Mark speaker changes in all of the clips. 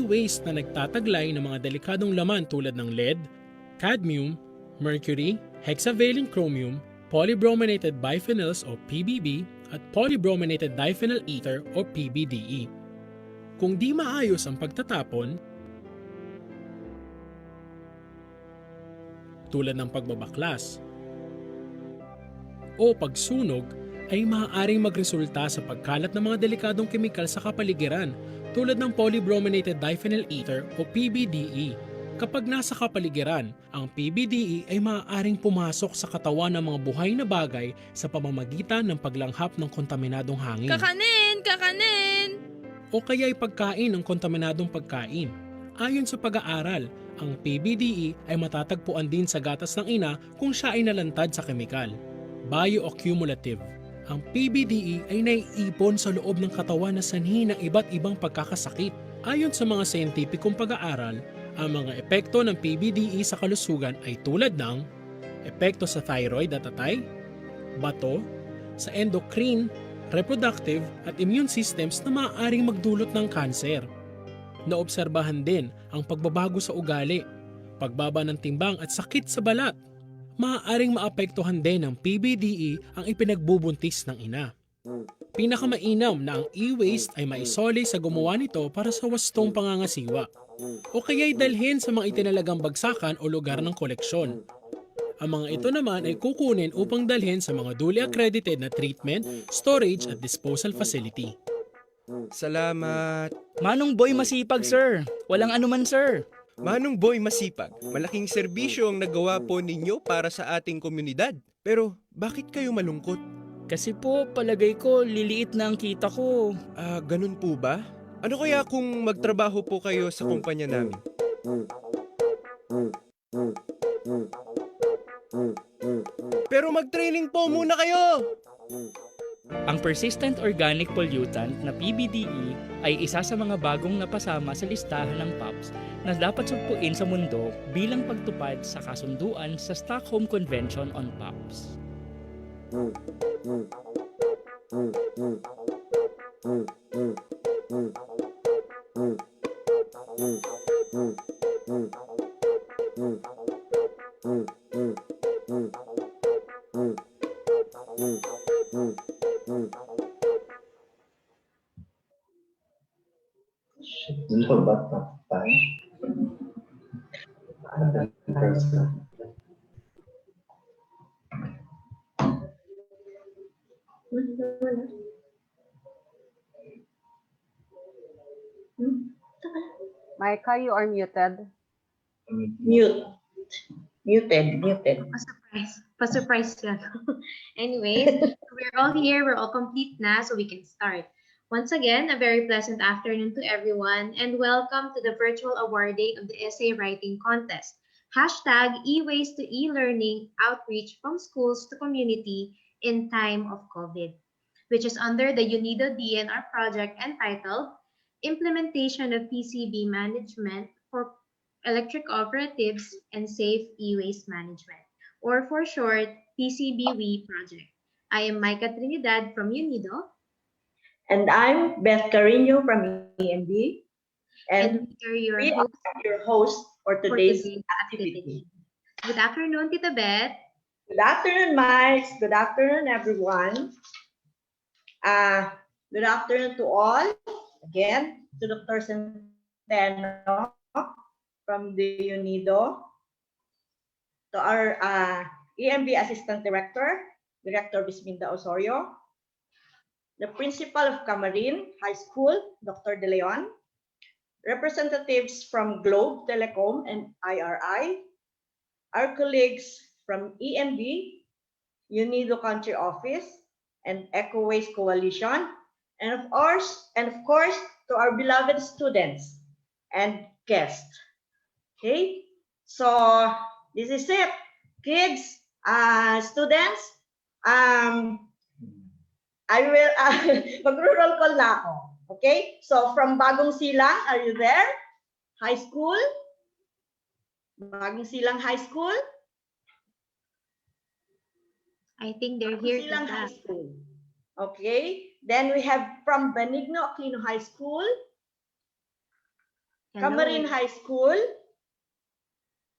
Speaker 1: e-waste na nagtataglay ng mga delikadong laman tulad ng lead, cadmium, mercury, hexavalent chromium, polybrominated biphenyls o PBB at polybrominated diphenyl ether o PBDE. Kung di maayos ang pagtatapon, tulad ng pagbabaklas o pagsunog, ay maaaring magresulta sa pagkalat ng mga delikadong kemikal sa kapaligiran tulad ng polybrominated diphenyl ether o PBDE. Kapag nasa kapaligiran, ang PBDE ay maaaring pumasok sa katawan ng mga buhay na bagay sa pamamagitan ng paglanghap ng kontaminadong hangin.
Speaker 2: Kakanin! Kakanin!
Speaker 1: O kaya'y pagkain ng kontaminadong pagkain. Ayon sa pag-aaral, ang PBDE ay matatagpuan din sa gatas ng ina kung siya ay nalantad sa kemikal. Bioaccumulative. Ang PBDE ay naiipon sa loob ng katawan na sanhi ng iba't ibang pagkakasakit. Ayon sa mga siyentipikong pag-aaral, ang mga epekto ng PBDE sa kalusugan ay tulad ng epekto sa thyroid at atay, bato, sa endocrine, reproductive at immune systems na maaaring magdulot ng kanser. Naobserbahan din ang pagbabago sa ugali, pagbaba ng timbang at sakit sa balat. Maaaring maapektuhan din ng PBDE ang ipinagbubuntis ng ina. Pinakamainam na ang e-waste ay maisoli sa gumawa nito para sa wastong pangangasiwa o kaya'y dalhin sa mga itinalagang bagsakan o lugar ng koleksyon. Ang mga ito naman ay kukunin upang dalhin sa mga duly accredited na treatment, storage at disposal facility.
Speaker 3: Salamat.
Speaker 4: Manong Boy masipag, sir. Walang anuman, sir.
Speaker 3: Manong Boy masipag, malaking serbisyo ang nagawa po ninyo para sa ating komunidad. Pero bakit kayo malungkot?
Speaker 4: Kasi po, palagay ko, liliit na ang kita ko.
Speaker 3: Ganun po ba? Ano kaya kung magtrabaho po kayo sa kumpanya namin? Pero mag-training po muna kayo!
Speaker 4: Ang persistent organic pollutant na PBDE ay isa sa mga bagong napasama sa listahan ng POPs na dapat sugpuin sa mundo bilang pagtupad sa kasunduan sa Stockholm Convention on POPs.
Speaker 5: Lobat na tayo.
Speaker 6: Micah, you are muted.
Speaker 5: Muted.
Speaker 7: Pa-surprise yan. Anyways, we're all here. We're all complete na, so we can start. Once again, a very pleasant afternoon to everyone, and welcome to the virtual awarding of the essay writing contest. Hashtag e-waste to e-learning outreach from schools to community in time of COVID, which is under the UNIDO DNR project entitled Implementation of PCB Management for Electric Cooperatives and Safe E-Waste Management, or for short, PCBWE project. I am Micah Trinidad from UNIDO.
Speaker 5: And I'm Beth Carino from EMB. And
Speaker 7: we are
Speaker 5: we are your host for today's activity.
Speaker 7: Good afternoon, Tita Beth.
Speaker 5: Good afternoon, Mike. Good afternoon, everyone. Good afternoon to all. Again, to Dr. Centeno from the UNIDO. To our EMB Assistant Director, Director Bisminda Osorio. The Principal of Camarin High School, Dr. De Leon, representatives from Globe Telecom and IRI, our colleagues from EMB, UNIDO Country Office, and Eco Waste Coalition, and of course, to our beloved students and guests. Okay, so this is it, kids, students. I will mag-roll call na ako. Okay? So from Bagong Silang, are you there? High school? Bagong Silang High School?
Speaker 7: I think they're here.
Speaker 5: Bagong Silang High School. Okay. Then we have from Benigno Aquino High School.
Speaker 7: Hello.
Speaker 5: Camarin High School,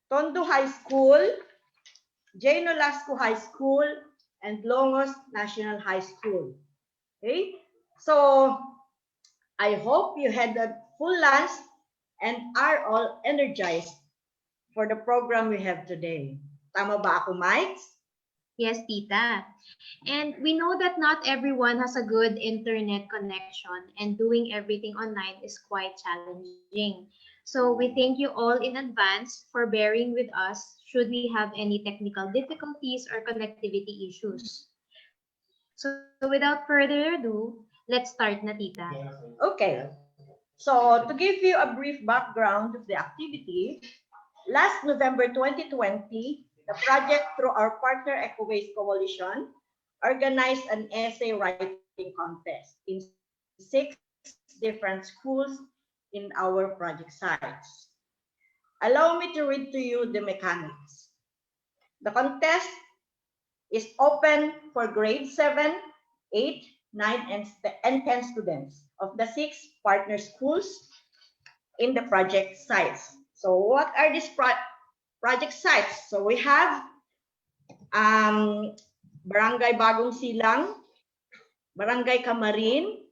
Speaker 5: Tondo High School, J. Nolasco High School, and Longos National High School. Okay? So, I hope you had a full lunch and are all energized for the program we have today. Tama ba ako, Mike?
Speaker 7: Yes, Tita. And we know that not everyone has a good internet connection, and doing everything online is quite challenging. So we thank you all in advance for bearing with us should we have any technical difficulties or connectivity issues. So without further ado, let's start na, Tita.
Speaker 5: Okay. So, to give you a brief background of the activity, last November 2020, the project through our partner EcoWaste Coalition organized an essay writing contest in 6 different schools in our project sites. Allow me to read to you the mechanics. The contest is open for grade 7, 8, 9, and 10 students of the 6 partner schools in the project sites. So what are these project sites? So we have Barangay Bagong Silang, Barangay Camarin,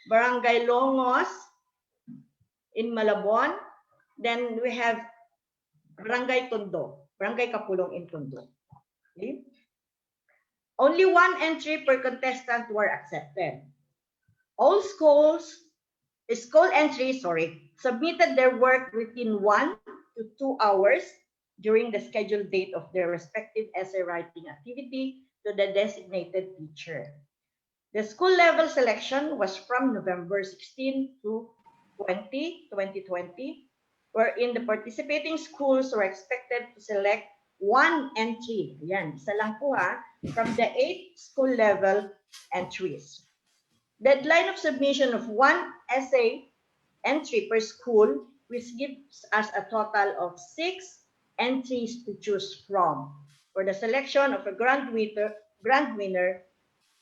Speaker 5: Barangay Longos in Malabon. Then we have Barangay Tondo, Barangay Kapulong in Tondo. Okay? Only one entry per contestant were accepted. All school entries, submitted their work within 1 to 2 hours during the scheduled date of their respective essay writing activity to the designated teacher. The school level selection was from November 16 to 2020, wherein the participating schools were expected to select one entry, yan, isa lang po ha, from the 8 school level entries. Deadline of submission of one essay entry per school, which gives us a total of 6 entries to choose from for the selection of a grand winner,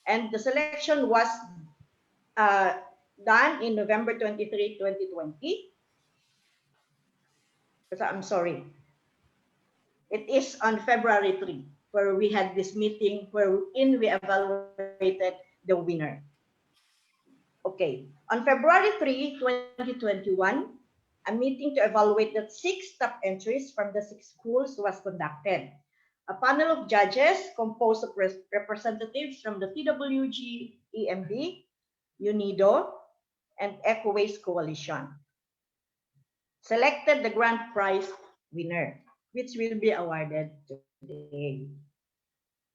Speaker 5: and the selection was done in November 23, 2020. I'm sorry. It is on February 3, where we had this meeting wherein we evaluated the winner. Okay, on February 3, 2021, a meeting to evaluate the 6 top entries from the 6 schools was conducted. A panel of judges composed of representatives from the TWG, EMB, UNIDO, and EcoWaste Coalition selected the grand prize winner, which will be awarded today.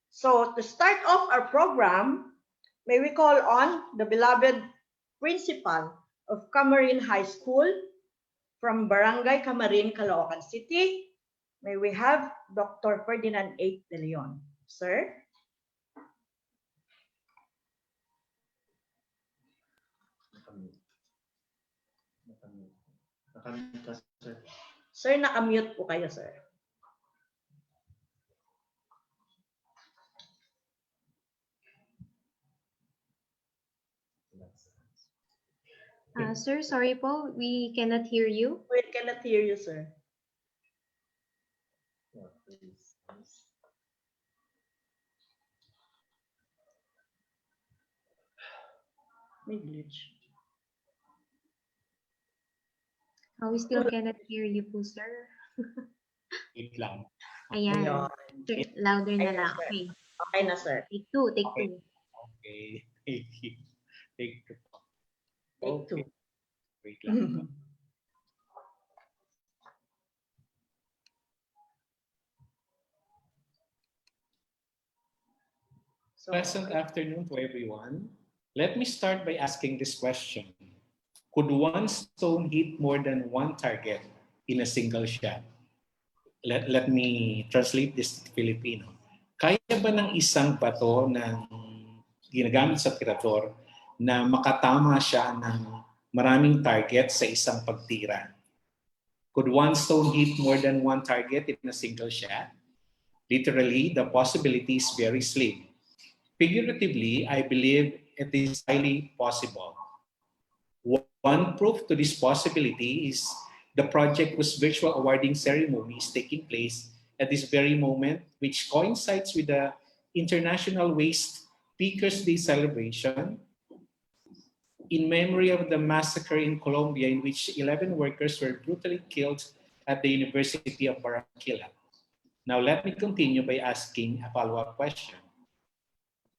Speaker 5: So to start off our program, may we call on the beloved principal of Camarin High School from Barangay Camarin, Caloocan City. May we have Dr. Ferdinand A. De Leon. Sir? Sir, nakamute po kayo, sir.
Speaker 7: Sir, sorry po, we cannot hear you.
Speaker 5: We cannot hear you, sir. May glitch.
Speaker 7: We still cannot hear you po, sir.
Speaker 4: Wait lang.
Speaker 7: Ayan.
Speaker 5: Ayun.
Speaker 7: Sir, louder na
Speaker 5: Ayan,
Speaker 7: lang.
Speaker 5: sir.
Speaker 7: Okay.
Speaker 5: Okay na, sir.
Speaker 7: Take two.
Speaker 4: Okay. Okay. Take two.
Speaker 5: Take two.
Speaker 4: Wait lang. Pleasant afternoon to everyone. Let me start by asking this question. Could one stone hit more than one target in a single shot? Let me translate this to Filipino. Kaya ba ng isang bato ng ginagamit sa tirador na makatama siya ng maraming target sa isang pagtira? Could one stone hit more than one target in a single shot? Literally, the possibility is very slim. Figuratively, I believe it is highly possible. One proof to this possibility is
Speaker 8: The project whose virtual awarding ceremony is taking place at this very moment, which coincides with the International Waste Pickers Day celebration in memory of the massacre in Colombia in which 11 workers were brutally killed at the University of Barranquilla. Now let me continue by asking a follow-up question.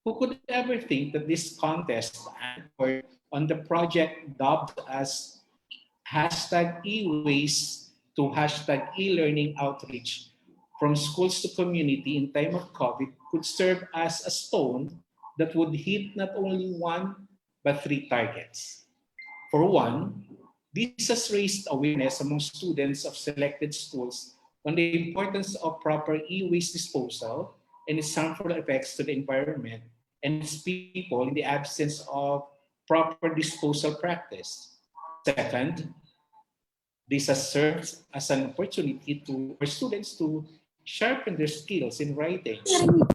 Speaker 8: Who could ever think that this contest anchored on the project dubbed as hashtag e-waste to hashtag e-learning outreach from schools to community in time of COVID could serve as a stone that would hit not only one but three targets. For one, this has raised awareness among students of selected schools on the importance of proper e-waste disposal and its harmful effects to the environment and its people in the absence of proper disposal practice. Second, this has served as an opportunity for students to sharpen their skills in writing,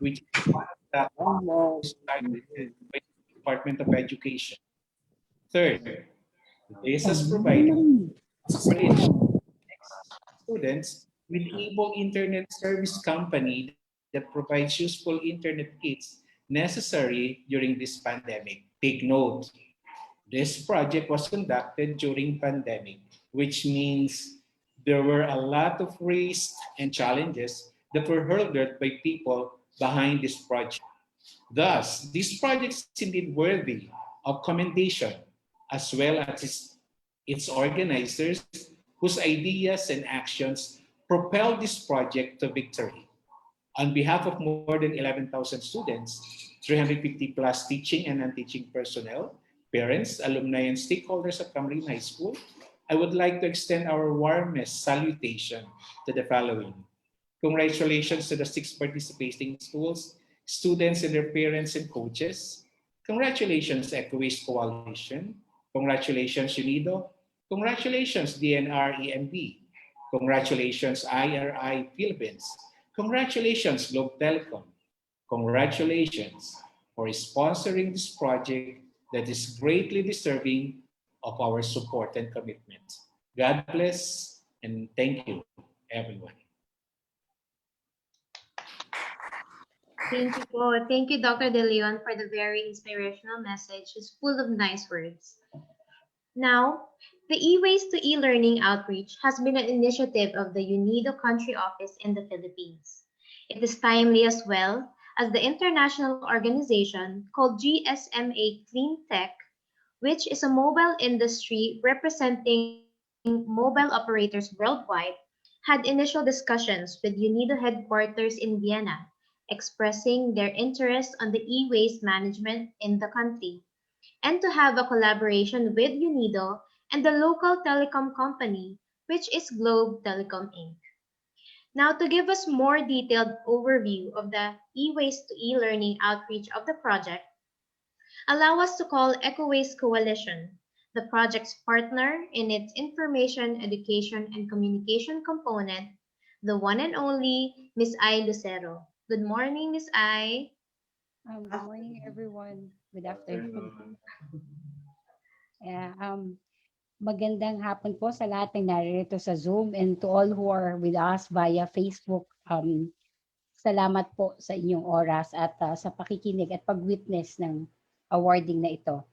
Speaker 8: which is one of the targeted by the Department of Education. Third, this has provided bridge students with able internet service company that provides useful internet kits necessary during this pandemic. Take note, this project was conducted during pandemic, which means there were a lot of risks and challenges that were hurdled by people behind this project. Thus, this project is indeed worthy of commendation as well as its organizers whose ideas and actions propelled this project to victory. On behalf of more than 11,000 students, 350 plus teaching and non-teaching personnel, parents, alumni, and stakeholders of Camarines High School, I would like to extend our warmest salutation to the following. Congratulations to the 6 participating schools, students and their parents and coaches. Congratulations, EcoWaste Coalition. Congratulations, UNIDO. Congratulations, DNR-EMB. Congratulations, IRI Philippines. Congratulations, Globe Telecom. Congratulations for sponsoring this project that is greatly deserving of our support and commitment. God bless and thank you, everyone.
Speaker 7: Thank you po. Thank you, Dr. De Leon, for the very inspirational message. It's full of nice words. Now, the e-waste to e-learning outreach has been an initiative of the UNIDO country office in the Philippines. It is timely as well as the international organization called GSMA Clean Tech, which is a mobile industry representing mobile operators worldwide, had initial discussions with UNIDO headquarters in Vienna, expressing their interest on the e-waste management in the country, and to have a collaboration with UNIDO and the local telecom company, which is Globe Telecom Inc. Now, to give us more detailed overview of the e-waste to e-learning outreach of the project, allow us to call EcoWaste Coalition, the project's partner in its information, education, and communication component, the one and only Miss Ai Lucero. Good morning, Miss Ai.
Speaker 6: Good morning, everyone. Good afternoon. Yeah, magandang hapon po sa lahat ng naririto sa Zoom and to all who are with us via Facebook. Salamat po sa inyong oras at sa pakikinig at pag-witness ng awarding na ito.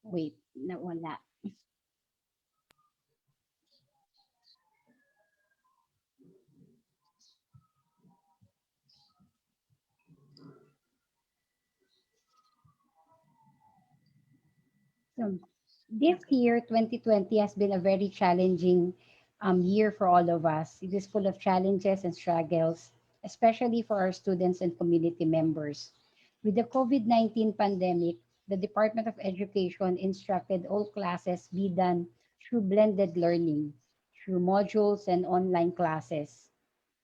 Speaker 6: Wait, nawala. So, this year, 2020, has been a very challenging year for all of us. It is full of challenges and struggles, especially for our students and community members. With the COVID-19 pandemic, the Department of Education instructed all classes be done through blended learning, through modules and online classes.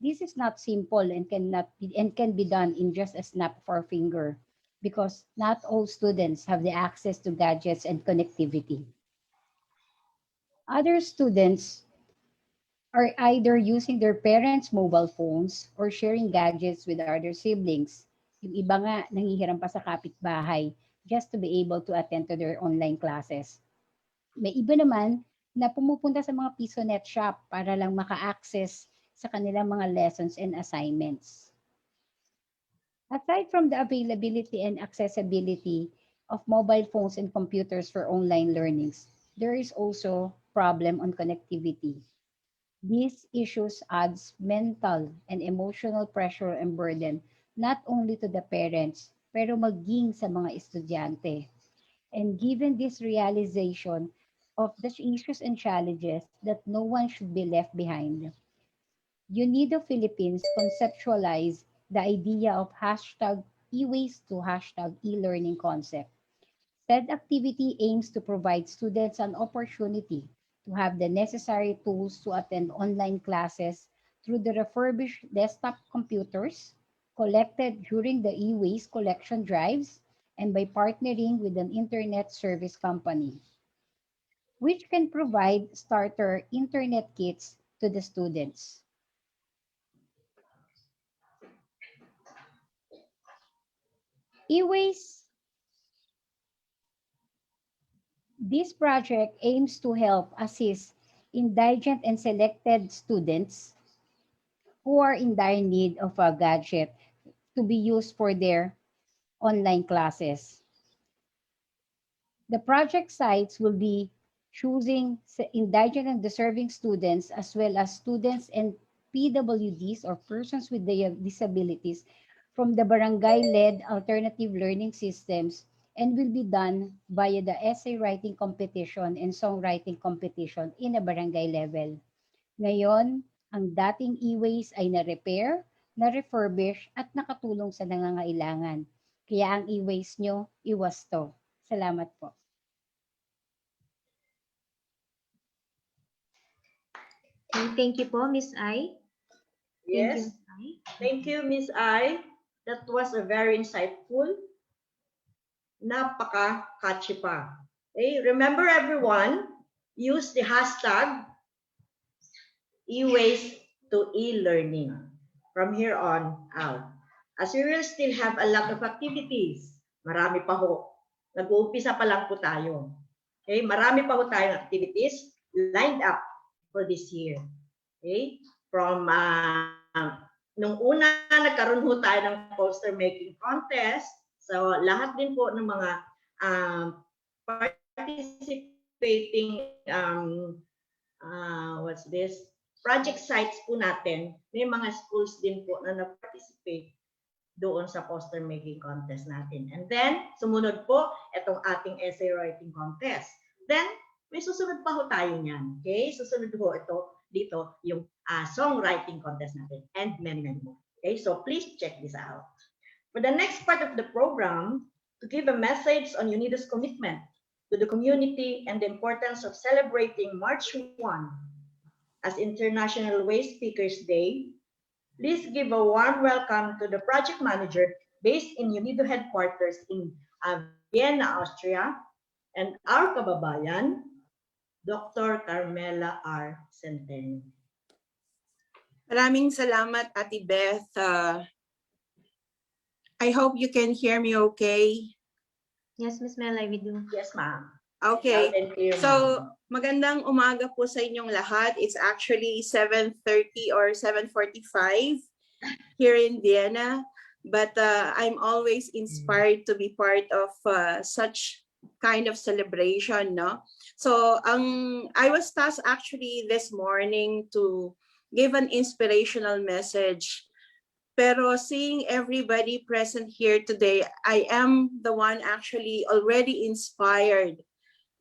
Speaker 6: This is not simple and can be done in just a snap of our finger because not all students have the access to gadgets and connectivity. Other students are either using their parents' mobile phones or sharing gadgets with other siblings. Yung iba nga, nanghihiram pa sa kapitbahay just to be able to attend to their online classes. May iba naman na pumupunta sa mga PisoNet shop para lang maka-access sa kanilang mga lessons and assignments. Aside from the availability and accessibility of mobile phones and computers for online learnings, there is also problem on connectivity. These issues adds mental and emotional pressure and burden not only to the parents, pero maging sa mga estudyante. And given this realization of the issues and challenges that no one should be left behind, UNIDO Philippines conceptualized the idea of hashtag e-waste to hashtag e-learning concept. Said activity aims to provide students an opportunity to have the necessary tools to attend online classes through the refurbished desktop computers collected during the e-waste collection drives and by partnering with an internet service company, which can provide starter internet kits to the students. E-waste. This project aims to help assist indigent and selected students who are in dire need of a gadget to be used for their online classes. The project sites will be choosing indigent and deserving students as well as students and PWDs or persons with disabilities from the barangay-led alternative learning systems and will be done via the essay writing competition and songwriting competition in a barangay level. Ngayon, ang dating e-waste ay na-repair, na-refurbish at nakatulong sa nangangailangan. Kaya ang e-waste nyo, iwasto. Salamat po.
Speaker 7: Okay, thank you po, Miss Ai.
Speaker 5: Yes. Thank you, Miss Ai. That was a very insightful. Napaka-catchy pa. Okay, remember everyone, use the hashtag e-waste to e-learning from here on out. As we will still have a lot of activities. Marami pa ho. Nag-uumpisa pa lang po tayo. Okay, marami pa ho tayong activities lined up for this year. Okay, from nung una, nagkaroon ho tayo ng poster making contest. So, lahat din po ng mga participating, project sites po natin, may mga schools din po na na-participate doon sa poster making contest natin. And then, sumunod po, itong ating essay writing contest. Then, may susunod pa ho tayo niyan. Okay? Susunod ho ito, dito, yung songwriting contest natin. And many, many more. Okay? So, please check this out. For the next part of the program, to give a message on UNIDO's commitment to the community and the importance of celebrating March 1 as International Waste Speakers Day, please give a warm welcome to the project manager based in UNIDO headquarters in Vienna, Austria, and our kababayan, Dr. Carmela R. Centeno.
Speaker 9: Maraming salamat, Ate Beth. I hope you can hear me okay.
Speaker 7: Yes, Miss Melay, we do.
Speaker 5: Yes, ma'am.
Speaker 9: Okay.
Speaker 5: Loud and clear,
Speaker 9: So,
Speaker 5: ma'am.
Speaker 9: magandang umaga po sa inyong lahat. It's actually 7:30 or 7:45 here in Vienna. But I'm always inspired to be part of such kind of celebration, no? So, I was tasked actually this morning to give an inspirational message. Pero seeing everybody present here today, I am the one actually already inspired,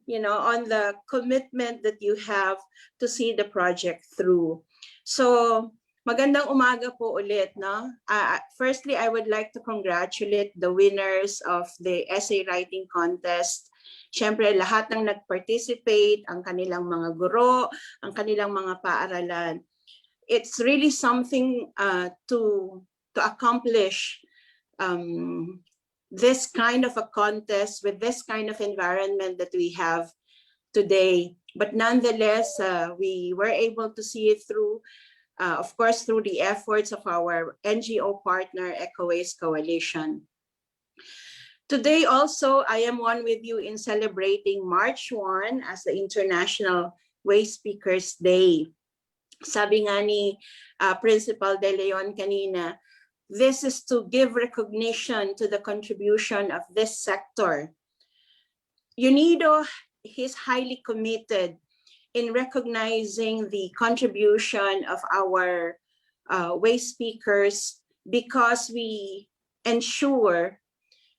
Speaker 9: you know, on the commitment that you have to see the project through. So, magandang umaga po ulit, no? Firstly, I would like to congratulate the winners of the essay writing contest. Siyempre, lahat ng nag-participate, ang kanilang mga guro, ang kanilang mga paaralan. It's really something to accomplish this kind of a contest with this kind of environment that we have today. But nonetheless, we were able to see it through of course, through the efforts of our NGO partner, EcoWaste Coalition. Today also, I am one with you in celebrating March 1 as the International Waste Speakers Day. Sabi nga ni Principal De Leon kanina, this is to give recognition to the contribution of this sector. UNIDO is highly committed in recognizing the contribution of our waste speakers because we ensure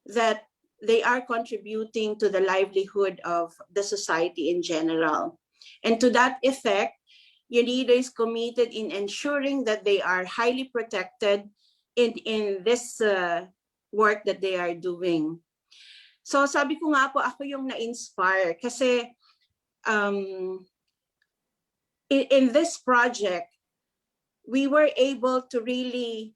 Speaker 9: that they are contributing to the livelihood of the society in general. And to that effect, UNIDO is committed in ensuring that they are highly protected in this work that they are doing. So sabi ko nga po, ako yung na-inspire kasi in this project, we were able to really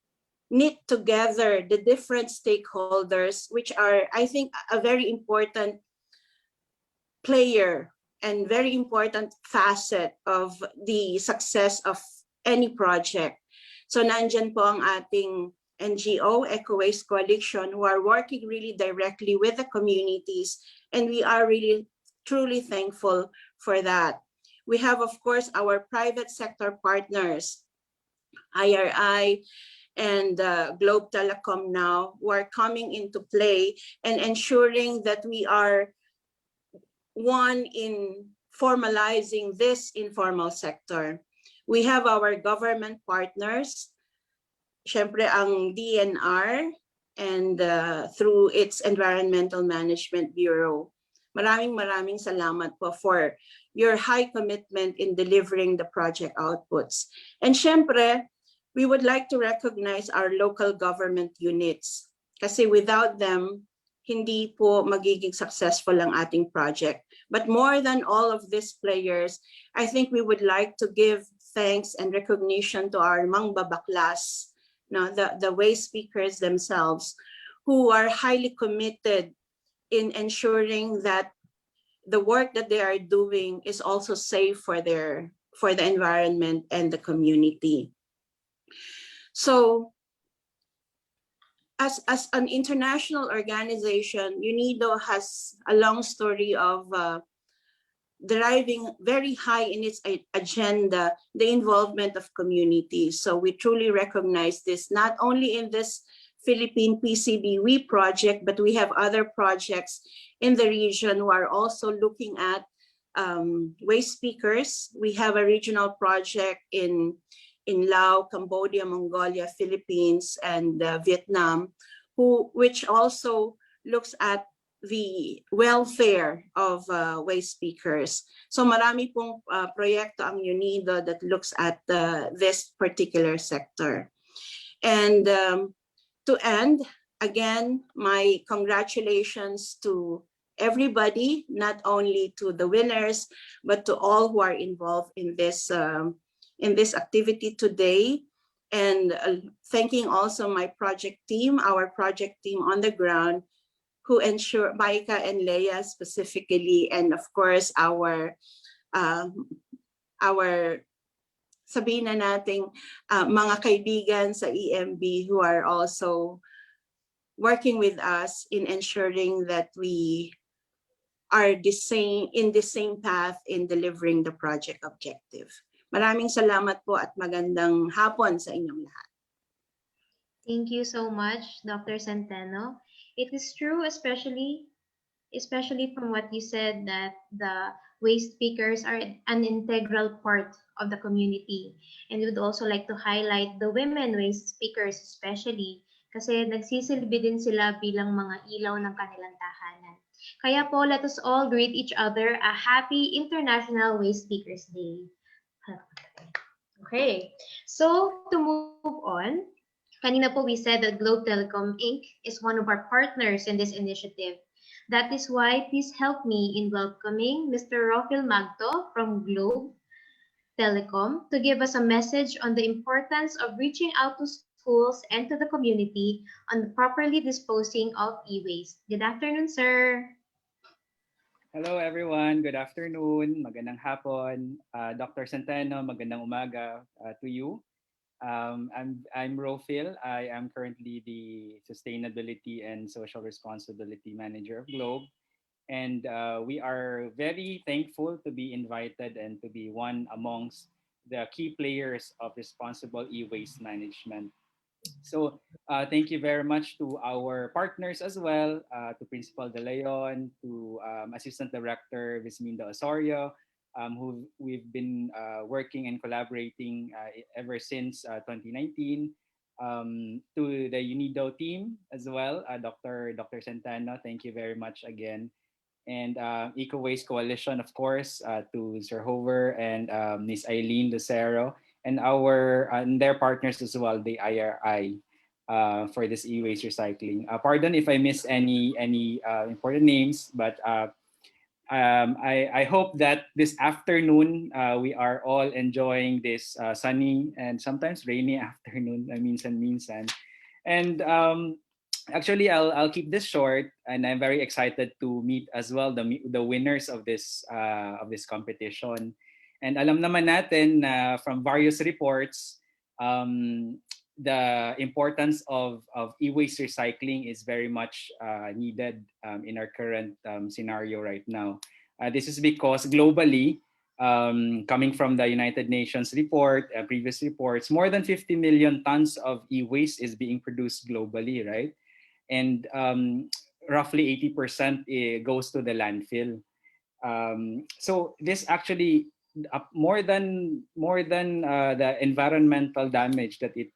Speaker 9: knit together the different stakeholders, which are, I think, a very important player and very important facet of the success of any project. So nandyan po ang ating NGO, EcoWaste Coalition, who are working really directly with the communities, and we are really truly thankful for that. We have, of course, our private sector partners, IRI, and Globe Telecom now, who are coming into play and ensuring that we are one in formalizing this informal sector. We have our government partners, syempre ang DNR, and through its Environmental Management Bureau. Maraming salamat po for your high commitment in delivering the project outputs. And syempre, we would like to recognize our local government units kasi without them, hindi po magiging successful ang ating project. But more than all of these players, I think we would like to give thanks and recognition to our mangbabaklas, the waste speakers themselves, who are highly committed in ensuring that the work that they are doing is also safe for the environment and the community. So, as an international organization, UNIDO has a long story of driving very high in its agenda the involvement of communities. So we truly recognize this, not only in this Philippine PCBWE project, but we have other projects in the region who are also looking at waste speakers. We have a regional project in Laos, Cambodia, Mongolia, Philippines, and Vietnam, which also looks at the welfare of waste speakers. So marami pong proyekto ang UNIDO that looks at this particular sector. And to end, again, my congratulations to everybody, not only to the winners, but to all who are involved in this activity today. And thanking also my project team, our project team on the ground, who ensure, Maika and Leia specifically, and of course our sabihin na nating mga kaibigan sa EMB who are also working with us in ensuring that we are in the same path in delivering the project objective. Maraming salamat po at magandang hapon sa inyong lahat.
Speaker 7: Thank you so much, Dr. Centeno. It is true, especially from what you said, that the waste speakers are an integral part of the community. And we would also like to highlight the women waste speakers especially kasi nagsisilbi din sila bilang mga ilaw ng kanilang tahanan. Kaya po, let us all greet each other a happy International Waste Speakers Day. Okay, so to move on, kanina po we said that Globe Telecom Inc. is one of our partners in this initiative. That is why please help me in welcoming Mr. Rofil Magto from Globe Telecom to give us a message on the importance of reaching out to schools and to the community on properly disposing of e-waste. Good afternoon, sir.
Speaker 10: Hello everyone, good afternoon, magandang hapon. Dr. Centeno, magandang umaga to you. I'm Rofil. I am currently the Sustainability and Social Responsibility Manager of Globe. And we are very thankful to be invited and to be one amongst the key players of responsible e-waste management. So thank you very much to our partners as well, to Principal De Leon, to Assistant Director Visminda Osorio, who we've been working and collaborating ever since 2019. To the UNIDO team as well, Dr. Centeno, thank you very much again. And Eco Waste Coalition, of course, to Sir Hover and Ms. Eileen Lucero, and their partners as well, the IRI, for this e-waste recycling. Pardon if I miss any important names, but I hope that this afternoon we are all enjoying this sunny and sometimes rainy afternoon. Minsan. And actually, I'll keep this short, and I'm very excited to meet as well the winners of this competition. And alam naman natin from various reports, the importance of e-waste recycling is very much needed in our current scenario right now. This is because globally, coming from the United Nations report, previous reports, more than 50 million tons of e-waste is being produced globally, right? And roughly 80% goes to the landfill. So this actually more than the environmental damage that it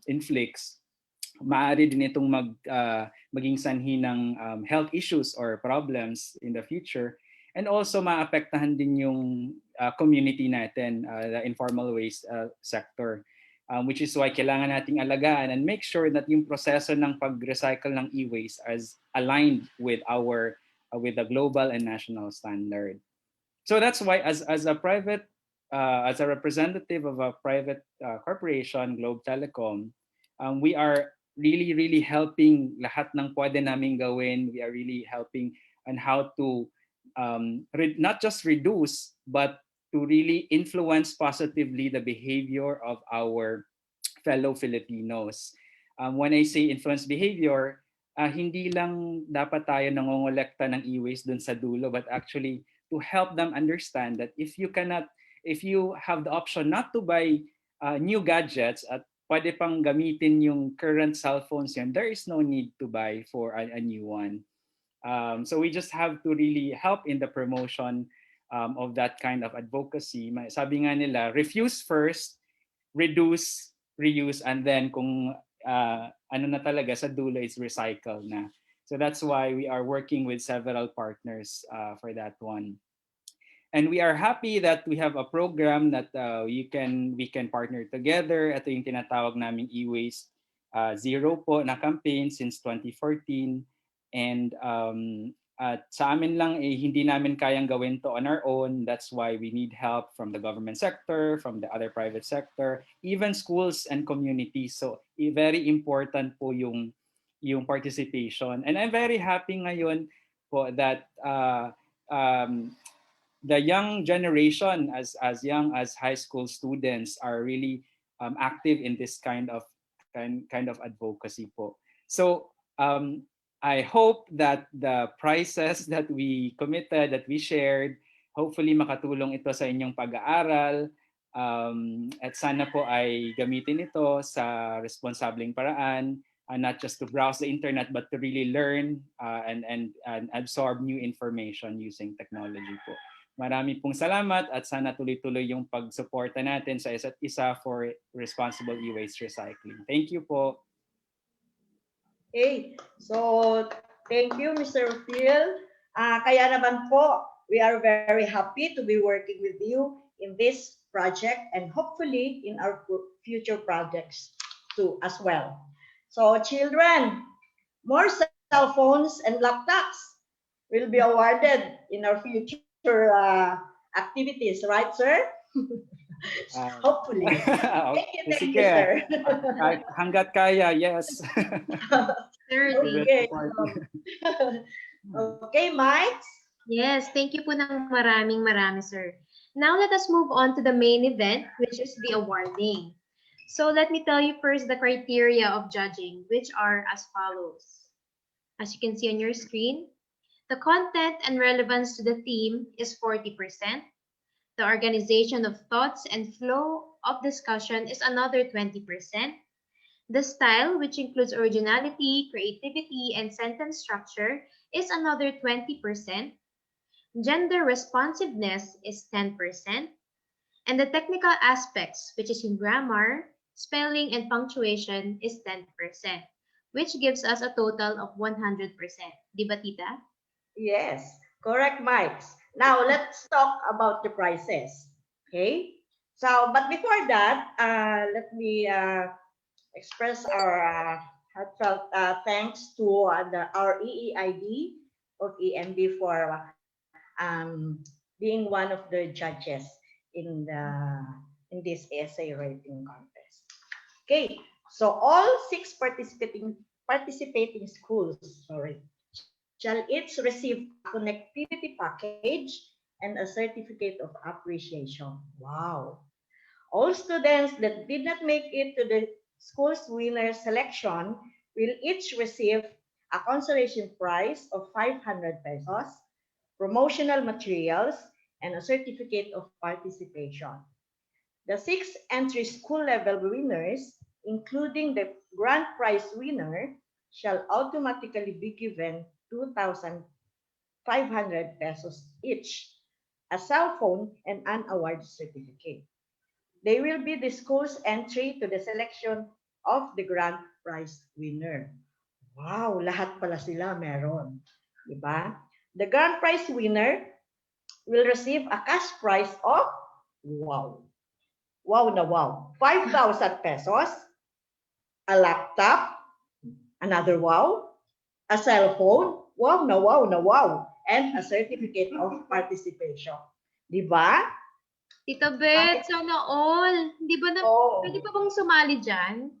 Speaker 10: inflicts, maaari din itong maging sanhi ng health issues or problems in the future, and also maapektahan din yung community natin, the informal waste sector. Which is why kailangan nating alagaan and make sure that yung proseso ng pag-recycle ng e-waste is aligned with the global and national standard. So that's why as a representative of a private corporation, Globe Telecom, we are really helping lahat ng pwede naming gawin. We are really helping on how to not just reduce, but to really influence positively the behavior of our fellow Filipinos. When I say influence behavior, hindi lang dapat tayo nangongolekta ng e-waste dun sa dulo, but actually to help them understand that if you have the option not to buy new gadgets at pwede pang gamitin yung current cell phones yan, there is no need to buy for a new one. So we just have to really help in the promotion of that kind of advocacy. Sabi nga nila, refuse first, reduce, reuse, and then kung ano na talaga sa dulo is recycle na. So that's why we are working with several partners for that one. And we are happy that we have a program that we can partner together. Ito yung tinatawag naming e-waste zero po na campaign since 2014. And at sa amin lang, hindi namin kayang gawin to on our own. That's why we need help from the government sector, from the other private sector, even schools and communities. So very important po yung participation. And I'm very happy ngayon po that the young generation, as young as high school students, are really active in this kind of advocacy po. So I hope that the prizes that we committed, that we shared, hopefully makatulong ito sa inyong pag-aaral, at sana po ay gamitin ito sa responsableng paraan, not just to browse the internet but to really learn and absorb new information using technology po. Marami pong salamat at sana tuloy-tuloy yung pagsuporta natin sa isa't isa for responsible e-waste recycling. Thank you po.
Speaker 5: Okay, so thank you, Mr. Phil. Kaya naman po, we are very happy to be working with you in this project and hopefully in our future projects too as well. So children, more cell phones and laptops will be awarded in our future activities, right, sir? Hopefully. Thank you, sir.
Speaker 10: Hanggat kaya, yes.
Speaker 5: Okay. Okay, Mike?
Speaker 7: Yes, thank you po ng marami, sir. Now let us move on to the main event, which is the awarding. So let me tell you first the criteria of judging, which are as follows. As you can see on your screen, the content and relevance to the theme is 40%. The organization of thoughts and flow of discussion is another 20%. The style, which includes originality, creativity, and sentence structure, is another 20%. Gender responsiveness is 10%. And the technical aspects, which is in grammar, spelling, and punctuation, is 10%, which gives us a total of 100%. Di ba, tita?
Speaker 5: Yes, correct, Mike. Now, let's talk about the prices. Okay? So, but before that, let me express our heartfelt thanks to our EEID of EMB for being one of the judges in this essay writing contest. Okay, so all 6 participating schools, shall each receive a connectivity package and a certificate of appreciation. Wow. All students that did not make it to the school's winner selection will each receive a consolation prize of 500 pesos, promotional materials, and a certificate of participation. The 6 entry school level winners, including the grand prize winner, shall automatically be given 2,500 pesos each, a cell phone, and an award certificate. They will be the school's entry to the selection of the grand prize winner. Wow, lahat pala sila meron. Diba? The grand prize winner will receive a cash prize of, wow na wow, 5,000 pesos, a laptop, another wow, a cell phone, wow na wow, and a certificate of participation. Diba?
Speaker 7: Tita Beth, sana all. Di ba pwede pa bang sumali dyan?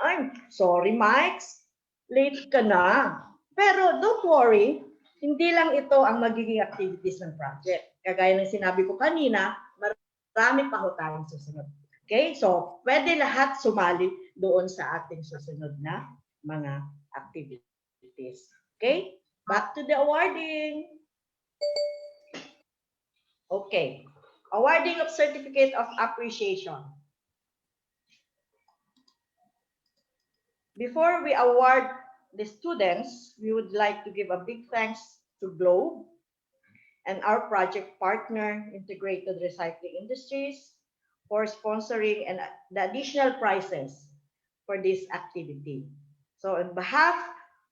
Speaker 5: I'm sorry, Mike. Late ka na. Pero don't worry, hindi lang ito ang magiging activities ng project. Kagaya ng sinabi ko kanina, marami pa ho tayong susunod. Okay? So, pwede lahat sumali doon sa ating susunod na mga activities. Okay? Back to the awarding. Okay. Awarding of Certificate of Appreciation. Before we award the students, we would like to give a big thanks to Globe and our project partner, Integrated Recycling Industries, for sponsoring and the additional prizes for this activity. So on behalf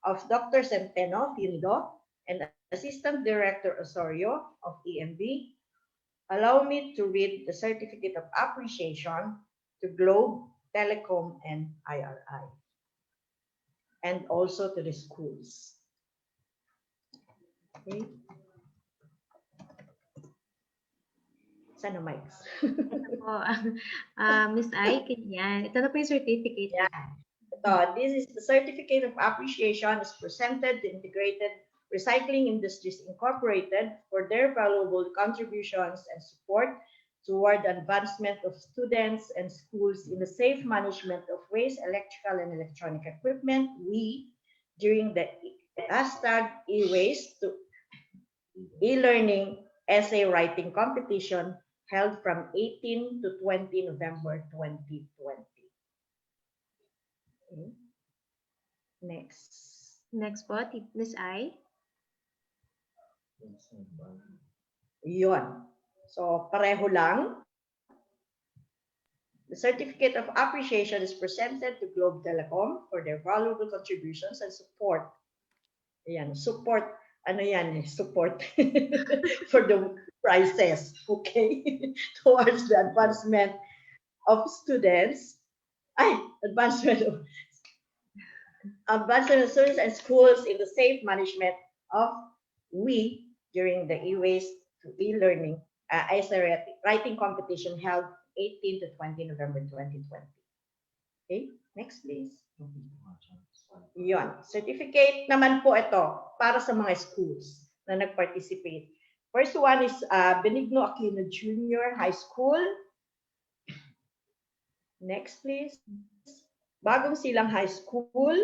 Speaker 5: of Dr. Centeno Findo and Assistant Director Osorio of EMB, allow me to read the Certificate of Appreciation to Globe, Telecom, and IRI, and also to the schools. Okay. Sana Mike.
Speaker 7: Ito po, Miss Ai, yan. Ito na po yung certificate.
Speaker 5: Yeah. Ito, this is the Certificate of Appreciation is presented to Integrated Recycling Industries Incorporated for their valuable contributions and support toward the advancement of students and schools in the safe management of waste, electrical, and electronic equipment, during the #eWaste to e-learning essay writing competition held from 18 to 20 November 2020. Okay.
Speaker 7: Next po, Miss Ai.
Speaker 5: Yun. So, pareho lang. The Certificate of Appreciation is presented to Globe Telecom for their valuable contributions and support. Ayan, support. Ano yan? Support for the prizes, okay? Towards the advancement of students. Advancement of students and schools in the safe management of during the e-waste to e-learning essay writing competition held 18 to 20 November 2020. Okay, next please. Yun. Certificate naman po ito para sa mga schools na nag-participate. First one is Benigno Aquino Junior High School. Next, please. Bagong Silang High School,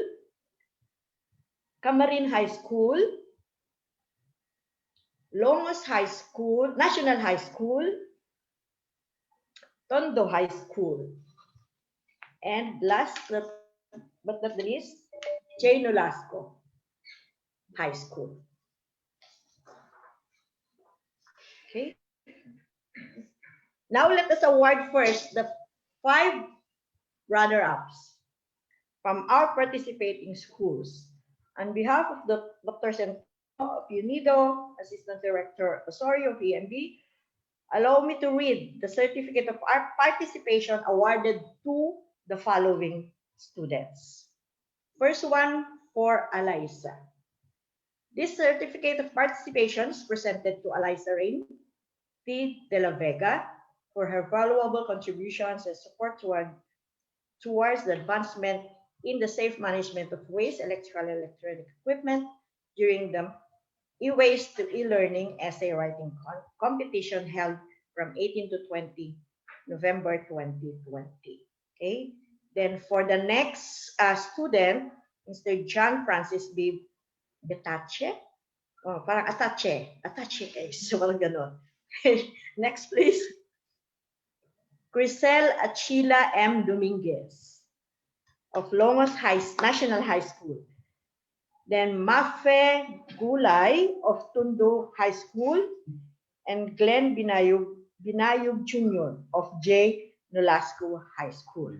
Speaker 5: Camarin High School, Longos High School, National High School, Tondo High School, and last but not the least, J. Nolasco High School. Okay. Now let us award first the 5 runner-ups from our participating schools. On behalf of the Dr. Centeno of UNIDO, Assistant Director Osorio of EMB, allow me to read the certificate of our participation awarded to the following students. First one for Eliza. This certificate of participation is presented to Eliza Rain T. De La Vega for her valuable contributions and support towards the advancement in the safe management of waste, electrical and electronic equipment during the e-waste to e-learning essay writing competition held from 18 to 20 November 2020. Okay. Then for the next student, Mr. John Francis B. Betache. Oh, parang Atache. Atache guys. So, walang ganon. Next, please. Crisel Achila M. Dominguez of Longos National High School. Then Mafe Gulay of Tondo High School, and Glenn Binayog Jr. of J. Nolasco High School.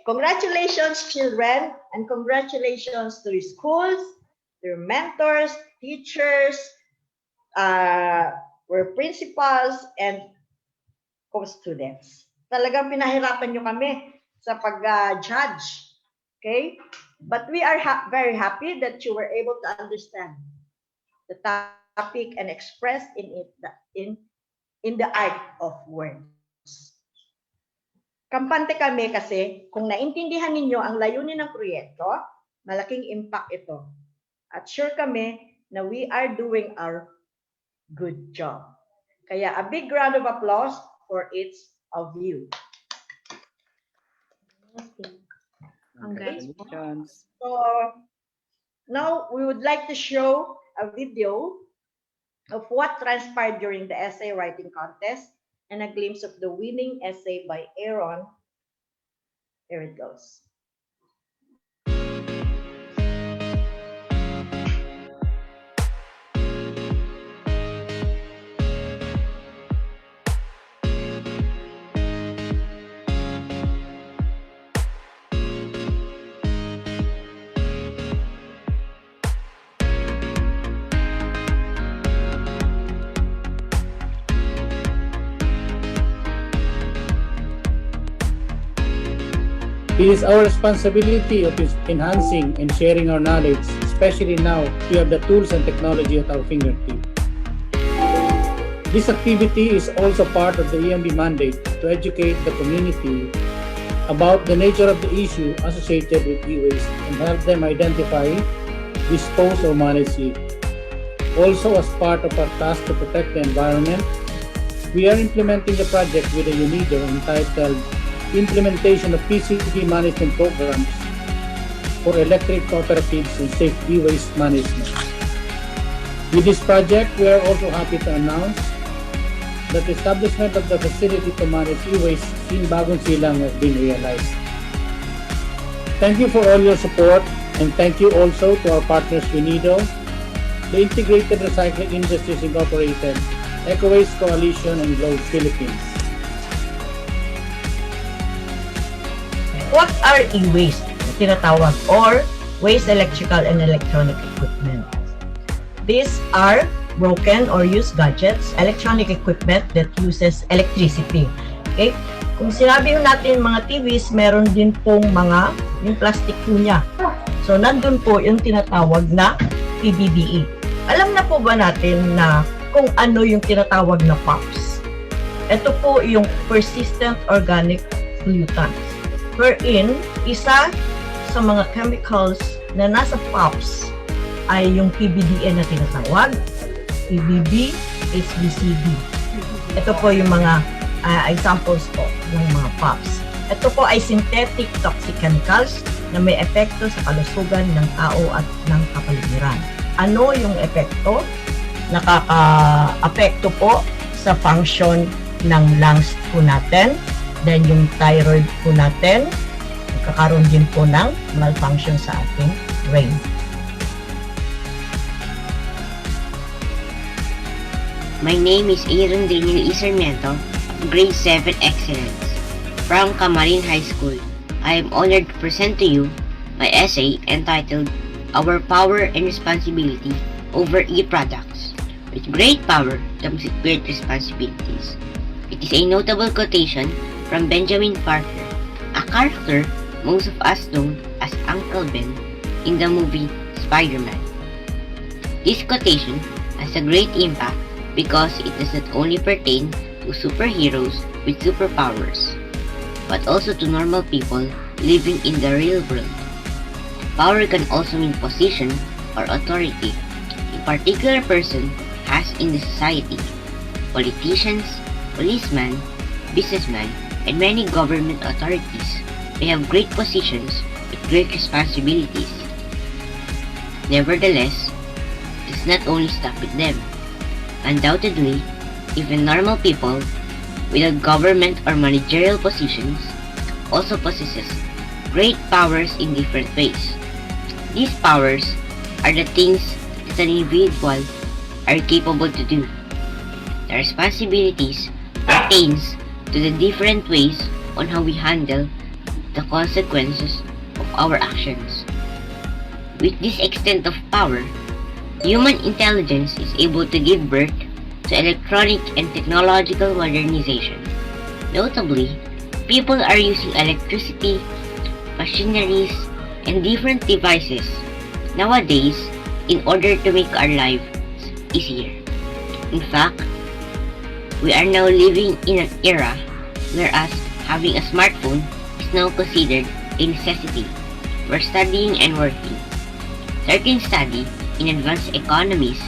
Speaker 5: Congratulations, children, and congratulations to your schools, your mentors, teachers, your principals, and co-students. Talagang pinahirapan nyo kami sa pag-judge. Okay? But we are very happy that you were able to understand the topic and express in the art of words. Kampante kami kasi kung naintindihan ninyo ang layunin ng proyekto, malaking impact ito. At sure kami na we are doing our good job. Kaya a big round of applause for each of you.
Speaker 10: Congratulations.
Speaker 5: So now we would like to show a video of what transpired during the essay writing contest and a glimpse of the winning essay by Aaron. Here it goes.
Speaker 11: It is our responsibility of enhancing and sharing our knowledge, especially now we have the tools and technology at our fingertips. This activity is also part of the EMB mandate to educate the community about the nature of the issue associated with e-waste and help them identify, dispose or manage it. Also, as part of our task to protect the environment, we are implementing a project with a UNIDO entitled Implementation of PCB Management Programs for Electric Cooperatives and Safe E-Waste Management. With this project, we are also happy to announce that the establishment of the facility to manage e-waste in Bagong Silang has been realized. Thank you for all your support, and thank you also to our partners UNIDO, the Integrated Recycling Industries Incorporated, EcoWaste Coalition, and Globe Philippines.
Speaker 5: What are e-waste, tinatawag, or waste electrical and electronic equipment? These are broken or used gadgets, electronic equipment that uses electricity. Okay? Kung sinabi natin mga TVs, meron din pong yung plastic po niya. So, nandun po yung tinatawag na PBBE. Alam na po ba natin na kung ano yung tinatawag na POPs? Ito po yung persistent organic pollutants. Wherein, isa sa mga chemicals na nasa POPs ay yung PBDE na tinatawag, PBB, HBCD. Ito po yung mga examples po ng mga POPs. Ito po ay synthetic toxic chemicals na may epekto sa kalusugan ng tao at ng kapaligiran. Ano yung epekto? Nakaka-apekto po sa function ng lungs po natin, then yung thyroid po natin, magkakaroon din po ng malfunction sa ating brain.
Speaker 12: My name is Aaron Daniel Isarmiento, Grade 7 Excellence, from Camarin High School. I am honored to present to you my essay entitled Our Power and Responsibility over E-Products. With great power comes with great responsibilities. It is a notable quotation from Benjamin Parker, a character most of us know as Uncle Ben in the movie Spider-Man. This quotation has a great impact because it does not only pertain to superheroes with superpowers, but also to normal people living in the real world. Power can also mean position or authority a particular person has in the society. Politicians, policemen, businessmen, and many government authorities may have great positions with great responsibilities. Nevertheless, it does not only stop with them. Undoubtedly, even normal people without government or managerial positions also possesses great powers in different ways. These powers are the things that an individual are capable to do. The responsibilities pertains to the different ways on how we handle the consequences of our actions. With this extent of power, human intelligence is able to give birth to electronic and technological modernization. Notably, people are using electricity, machineries, and different devices nowadays in order to make our lives easier. In fact, we are now living in an era whereas having a smartphone is now considered a necessity for studying and working. Certain study in advanced economies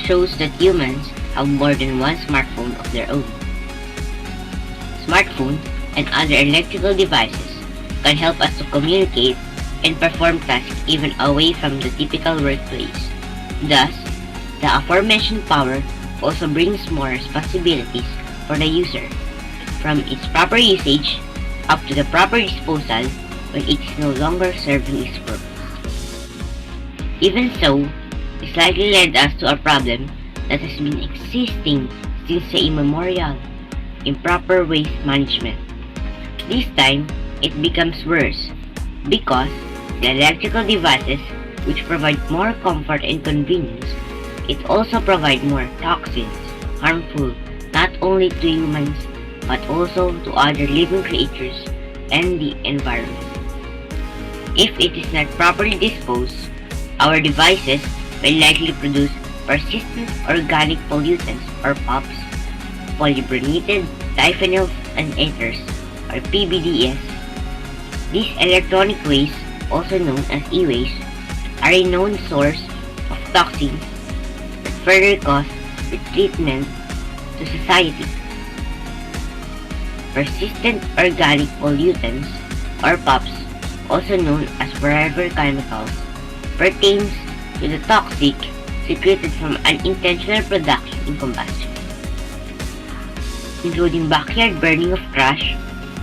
Speaker 12: shows that humans have more than one smartphone of their own. Smartphone and other electrical devices can help us to communicate and perform tasks even away from the typical workplace. Thus, the aforementioned power also brings more responsibilities for the user, from its proper usage up to the proper disposal when it is no longer serving its purpose. Even so, this likely led us to a problem that has been existing since the immemorial: improper waste management. This time, it becomes worse because the electrical devices which provide more comfort and convenience, it also provide more toxins, harmful not only to humans but also to other living creatures and the environment. If it is not properly disposed, our devices will likely produce persistent organic pollutants or POPs, polybrominated diphenyl and ethers or PBDS. These electronic waste, also known as e-waste, are a known source of toxins that further cause the treatment to society. Persistent organic pollutants or POPs, also known as forever chemicals, pertains to the toxic secreted from unintentional production and combustion, including backyard burning of trash,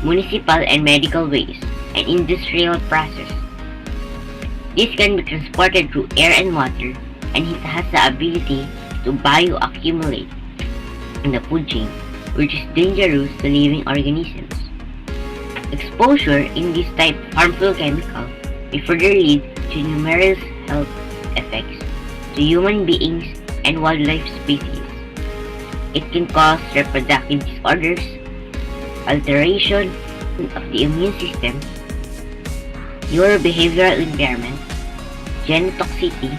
Speaker 12: municipal and medical waste, and industrial process. This can be transported through air and water, and it has the ability to bioaccumulate in the food chain, which is dangerous to living organisms. Exposure in this type of harmful chemical may further lead to numerous health effects to human beings and wildlife species. It can cause reproductive disorders, alteration of the immune system, neurobehavioral impairment, genotoxicity,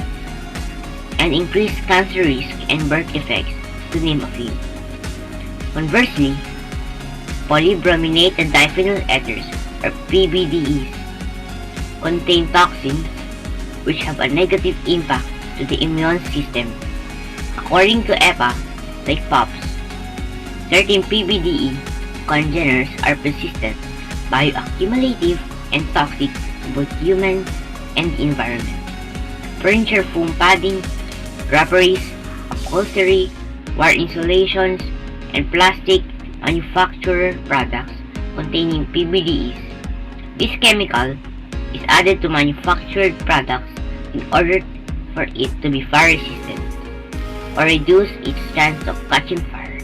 Speaker 12: and increased cancer risk and birth defects, to name a few. Conversely, polybrominated diphenyl ethers, or PBDEs, contain toxins which have a negative impact to the immune system. According to EPA, like POPs, certain PBDE congeners are persistent, bioaccumulative, and toxic to both humans and the environment. Furniture foam padding, draperies, upholstery, wire insulations, and plastic manufacturer products containing PBDEs. This chemical is added to manufactured products in order for it to be fire resistant or reduce its chance of catching fire.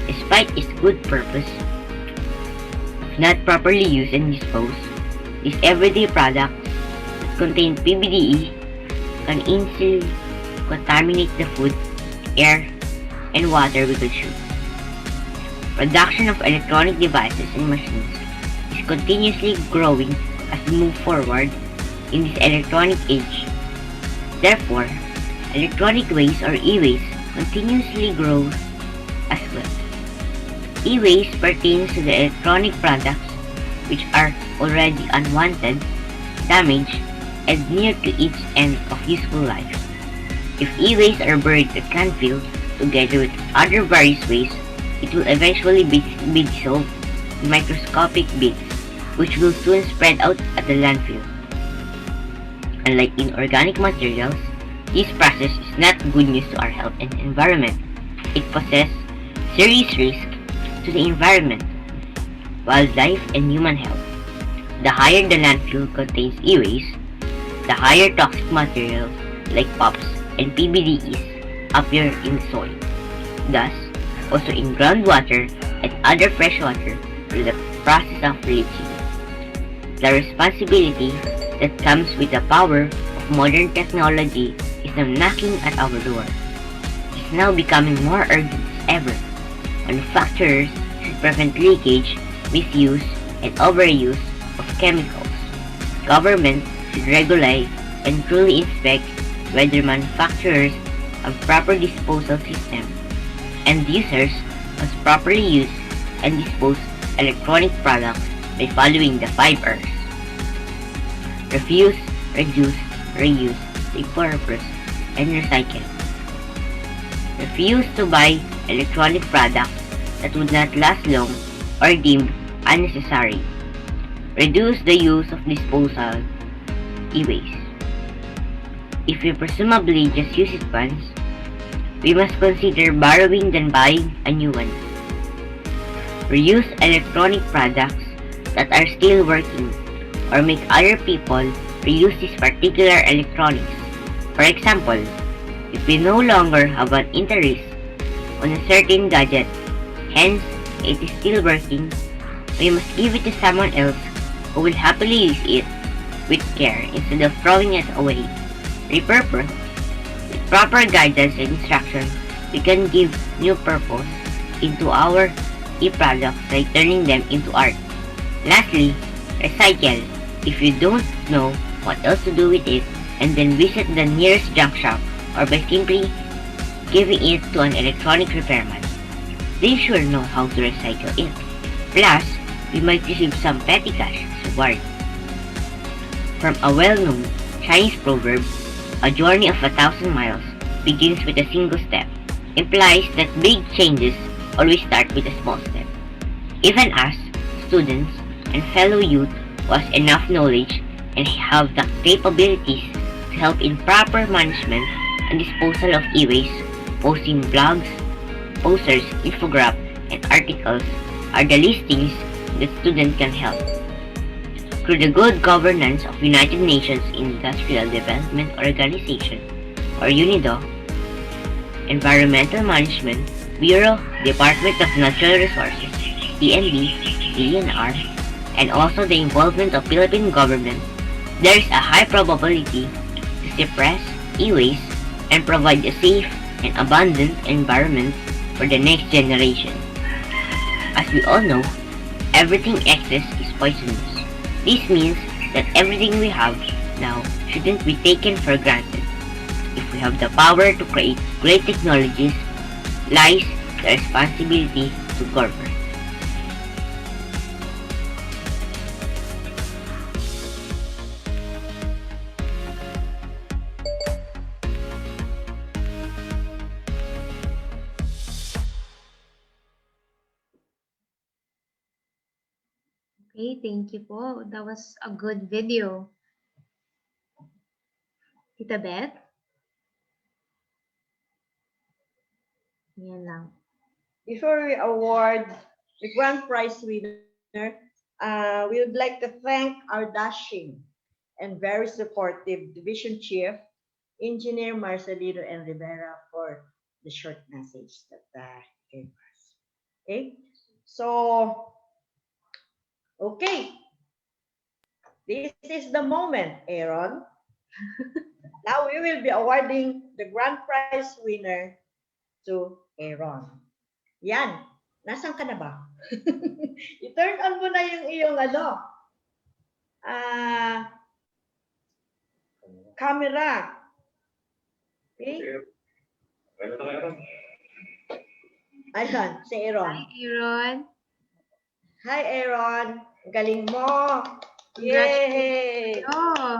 Speaker 12: Despite its good purpose, if not properly used and disposed, these everyday products that contain PBDE can easily contaminate the food, air, and water we consume. Production of electronic devices and machines is continuously growing as we move forward in this electronic age. Therefore, electronic waste or e-waste continuously grows as well. E-waste pertains to the electronic products which are already unwanted, damaged, and near to its end of useful life. If e-waste are buried at landfill together with other various waste, it will eventually be dissolved in microscopic bits, which will soon spread out at the landfill. Unlike inorganic materials, this process is not good news to our health and environment. It poses serious risk to the environment, wildlife, and human health. The higher the landfill contains e-waste, the higher toxic materials like POPs and PBDEs appear in the soil. Thus, also in groundwater and other freshwater through the process of leaching. The responsibility that comes with the power of modern technology is now knocking at our door. It is now becoming more urgent as ever. Manufacturers should prevent leakage, misuse, and overuse of chemicals. Government should regulate and truly inspect whether manufacturers have proper disposal systems, and users must properly use and dispose electronic products by following the 5 R's. Refuse, reduce, reuse, repurpose, and recycle. Refuse to buy electronic products that would not last long or deemed unnecessary. Reduce the use of disposal e-waste. If we presumably just use it once, we must consider borrowing than buying a new one. Reuse electronic products that are still working or make other people reuse these particular electronics. For example, if we no longer have an interest on a certain gadget, hence it is still working, we must give it to someone else who will happily use it with care instead of throwing it away. Repurpose. With proper guidance and instruction, we can give new purpose into our e-products by turning them into art. Lastly, recycle. If you don't know what else to do with it, and then visit the nearest junk shop or by simply giving it to an electronic repairman, they sure know how to recycle it. Plus, we might receive some petty cash as reward. From a well-known Chinese proverb, a journey of 1,000 miles begins with a single step, implies that big changes always start with a small step. Even us, students, and fellow youth was enough knowledge and have the capabilities to help in proper management and disposal of e-waste, posting blogs, posters, infographics, and articles are the listings that students can help. Through the good governance of United Nations Industrial Development Organization, or UNIDO, Environmental Management, Bureau, Department of Natural Resources, DND, DNR, and also the involvement of Philippine government, there is a high probability to suppress e-waste and provide a safe and abundant environment for the next generation. As we all know, everything excess is poisonous. This means that everything we have now shouldn't be taken for granted. If we have the power to create great technologies, lies the responsibility to govern.
Speaker 7: Okay, thank you po. That was a good video. Tita Beth? Yan lang.
Speaker 5: Before we award the grand prize winner, we would like to thank our dashing and very supportive Division Chief, Engineer Marcelino and Rivera, for the short message that he gave us. Okay, so, okay, this is the moment, Aaron. Now we will be awarding the grand prize winner to Aaron. Yan. Nasaan ka na ba? I-turn on mo na yung iyong camera. Okay? Ayan, si Aaron.
Speaker 7: Hi, Aaron.
Speaker 5: Hi, Aaron. Galing mo. Yay!
Speaker 7: Oh,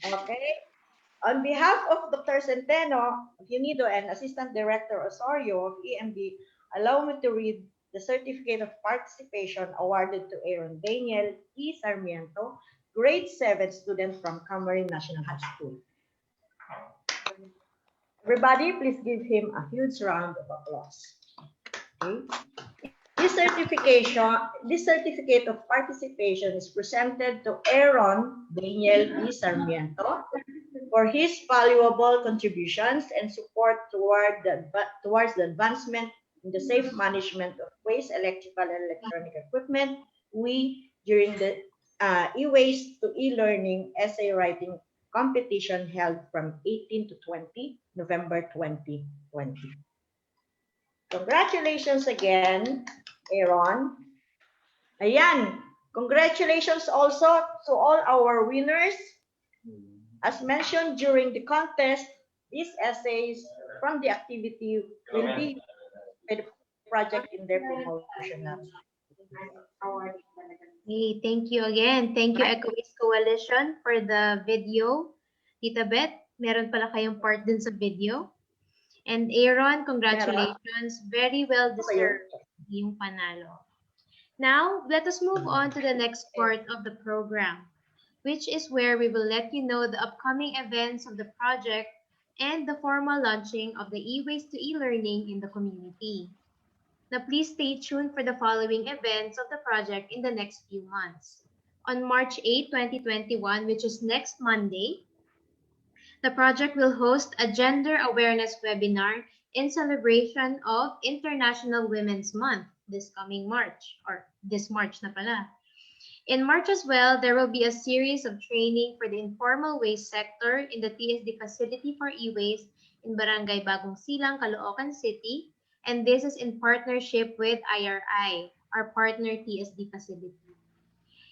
Speaker 5: Okay. On behalf of Dr. Centeno of UNIDO and Assistant Director Osorio of EMB, allow me to read the Certificate of Participation awarded to Aaron Daniel E. Sarmiento, Grade 7 student from Camarin National High School. Everybody, please give him a huge round of applause. Okay. This certificate of participation is presented to Aaron Daniel E. Sarmiento for his valuable contributions and support towards the advancement in the safe management of waste, electrical, and electronic equipment, during the e-waste to e-learning essay writing competition held from 18 to 20 November 2020. Congratulations again, Aaron. Ayan, congratulations also to all our winners. As mentioned during the contest, these essays from the activity will be the project in their promotional.
Speaker 7: hey, thank you again. Thank you, EcoWaste Coalition, for the video. Tita Beth, meron pala kayong part din sa video. And Aaron, congratulations. Very well deserved yung panalo. Now, let us move on to the next part of the program, which is where we will let you know the upcoming events of the project and the formal launching of the e-waste to e-learning in the community. Now, please stay tuned for the following events of the project in the next few months. On March 8, 2021, which is next Monday, the project will host a gender awareness webinar in celebration of International Women's Month this coming March, or this March na pala. In March as well, there will be a series of training for the informal waste sector in the TSD facility for e-waste in Barangay Bagong Silang, Caloocan City, and this is in partnership with IRI, our partner TSD facility.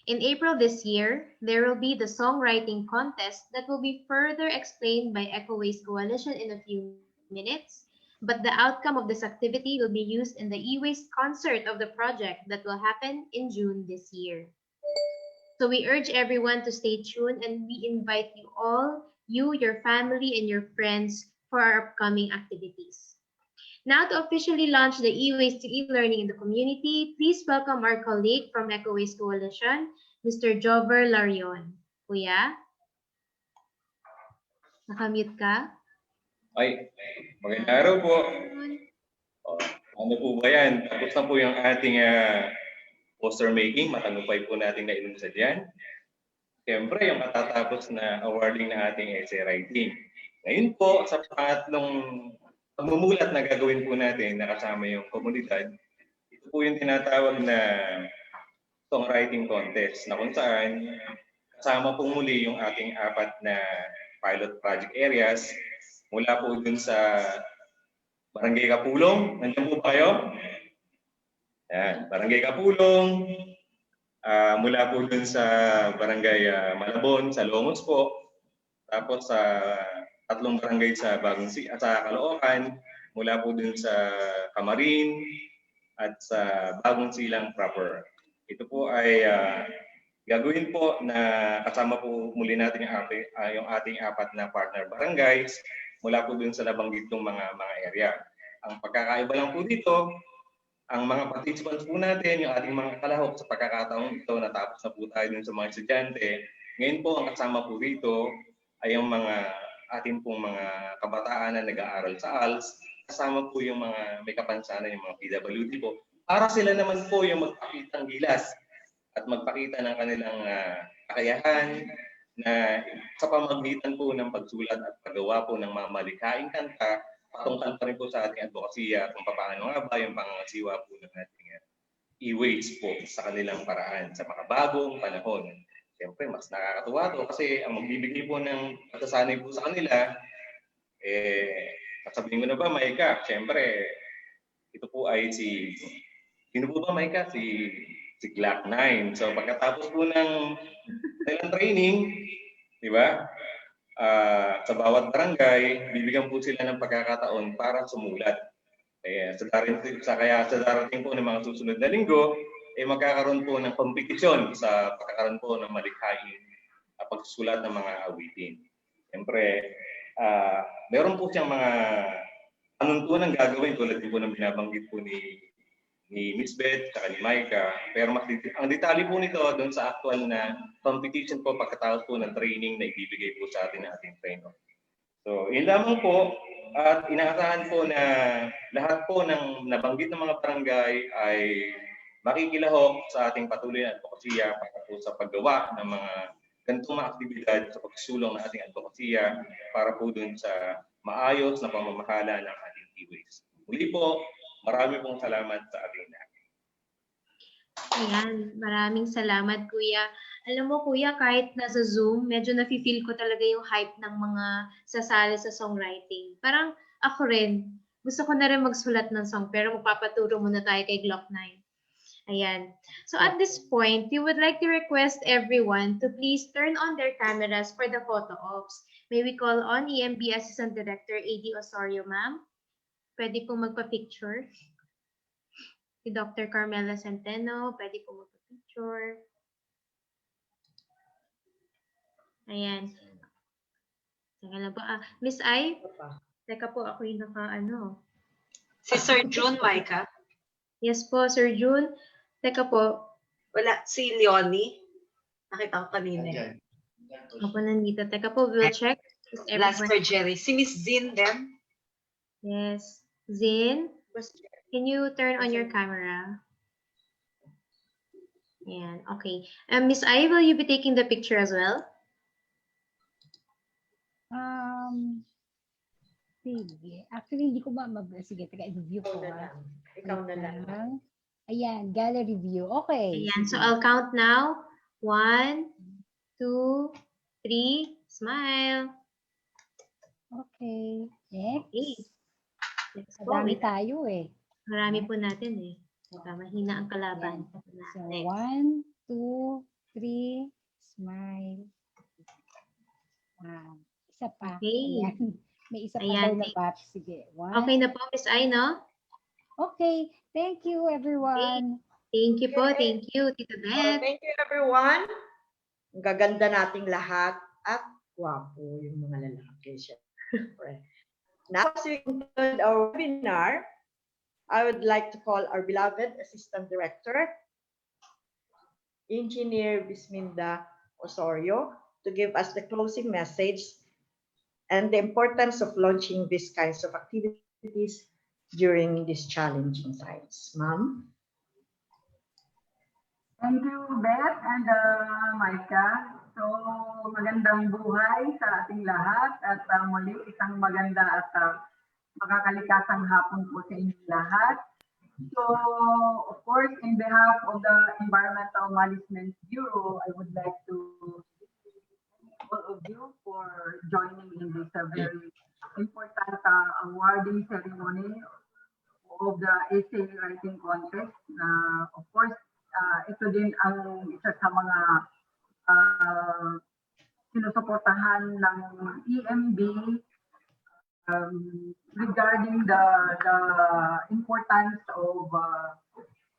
Speaker 7: In April this year, there will be the songwriting contest that will be further explained by EcoWaste Coalition in a few minutes, but the outcome of this activity will be used in the e-waste concert of the project that will happen in June this year. So we urge everyone to stay tuned, and we invite you all, you, your family, and your friends for our upcoming activities. Now, to officially launch the e-waste to e-learning in the community, please welcome our colleague from EcoWaste Coalition, Mr. Jover Larion. Kuya? Nakamute ka?
Speaker 13: Ay, magandang araw po. Ano po ba yan? Tapos na po yung ating poster making. Matagumpay po natin na ilunsad yan. Siyempre, yung matatapos na awarding na ating essay writing. Ngayon po, sa pangatlong pagmumulat na gagawin po natin na kasama yung komunidad, ito po yung tinatawag na songwriting contest na kung saan kasama po muli yung ating 4 na pilot project areas mula po dun sa Barangay Kapulong. Nandiyan po ba kayo? Yan, Barangay Kapulong, mula po dun sa Barangay Malabon, sa Lomos po, tapos sa 3 barangay sa sa Caloocan, mula po dun sa Camarin at sa Bagong Silang proper. Ito po ay gagawin po na kasama po muli natin yung ating 4 na partner barangays mula po dun sa nabanggit ng mga area. Ang pagkakaiba lang po dito, ang mga participants po natin, yung ating mga kalahok sa pagkakataong ito, natapos na po tayo dun sa mga estudyante. Ngayon po, ang kasama po rito ay ang mga ating pong mga kabataan na nag-aaral sa ALS. Kasama po yung mga may kapansanan, yung mga PWD po. Para sila naman po yung magpakitang gilas at magpakita ng kanilang kakayahan na sa pamamagitan po ng pagsulat at paggawa po ng mga malikhaing kanta, patungkol pa rin po sa ating advokasya kung paano nga ba yung pangangasiwa po ng ating e-waste po sa kanilang paraan sa makabagong panahon. Siyempre, mas nakakatuwa to kasi ang magbibigay po ng pagsasanay po sa kanila, sabihin ko na ba, Maika, siyempre, ito po ay sino po ba, Maika? Si Glock 9. So pagkatapos po ng training, di ba? Sa bawat barangay, bibigyan po sila ng pagkakataon para sumulat. Kaya sa darating po ng mga susunod na linggo, magkakaroon po ng kompetisyon sa pagkakaroon po ng malikhaing pagsusulat ng mga awitin. Siyempre, meron po siyang mga panuntunang gagawin tulad din po ng binabanggit po ni Miss Beth at ni Maika. Pero ang detalye po nito doon sa actual na competition po pagkatapos po ng training na ibibigay po sa atin ng ating trainer. So, yun lamang po. At inaasahan po na lahat po ng nabanggit ng mga barangay ay makikilahok sa ating patuloy na advokasya para po sa paggawa ng mga ganitong mga aktibidad sa pagsulong ng ating advokasya para po dun sa maayos na pamamahala ng ating e-waste. Muli po, marami pong salamat sa ating lahat.
Speaker 7: Ayan, maraming salamat Kuya. Alam mo Kuya, kahit nasa Zoom, medyo nafe-feel ko talaga yung hype ng mga sasali sa songwriting. Parang ako rin, gusto ko na rin magsulat ng song pero magpapaturo muna tayo kay Glock 9. Ayan. So at this point, we would like to request everyone to please turn on their cameras for the photo ops. May we call on EMB Assistant Director AD Osorio, ma'am? Pwede po magpa-picture. Si Dr. Carmela Centeno, pwede po magpa-picture. Ayan. Teka lang po. Miss Ai? Teka po, ako yung naka-ano.
Speaker 14: Si Sir June, Maika?
Speaker 7: Yes po, Sir June. Teka po.
Speaker 14: Wala, si Leonie. Nakita ko kanina.
Speaker 7: Ako nandito. Teka po, we'll check.
Speaker 14: Last for Jerry. Si Miss Zin din?
Speaker 7: Yes. Zin, can you turn on your camera? Ayan, okay. Miss Ai, will you be taking the picture as well?
Speaker 6: Sige. Actually, hindi ko sige, teka, i-view ko.
Speaker 5: Ikaw na lang.
Speaker 6: Ayan, gallery view. Okay.
Speaker 7: Ayan, so I'll count now. 1, 2, 3, smile.
Speaker 6: Okay. Next.
Speaker 7: Okay. Let's go.
Speaker 6: Madami tayo eh.
Speaker 7: Marami po natin eh. Baka mahina ang kalaban.
Speaker 6: So, 1, 2, 3, smile. Isa pa.
Speaker 7: Okay.
Speaker 6: Ayan. May isa pa
Speaker 7: Ayan.
Speaker 6: daw na batch. Sige. 1.
Speaker 7: Okay na po, Miss Ai, no?
Speaker 6: Okay. Thank you, everyone.
Speaker 7: Thank you po. Thank you, Tita Beth.
Speaker 5: Thank you, everyone. Ang gaganda nating lahat at gwapo yung mga lalaki. Syempre. Now, as we conclude our webinar, I would like to call our beloved Assistant Director, Engineer Bisminda Osorio, to give us the closing message and the importance of launching these kinds of activities during these challenging times. Ma'am?
Speaker 15: Thank you, Beth and Maika. So, magandang buhay sa ating lahat at muli isang maganda at makakalikasang hapon po sa inyong lahat. So, of course, in behalf of the Environmental Management Bureau, I would like to thank all of you for joining in this very important awarding ceremony of the essay writing contest. Of course, ito din ang isa sa mga sinusuportahan ng EMB regarding the importance of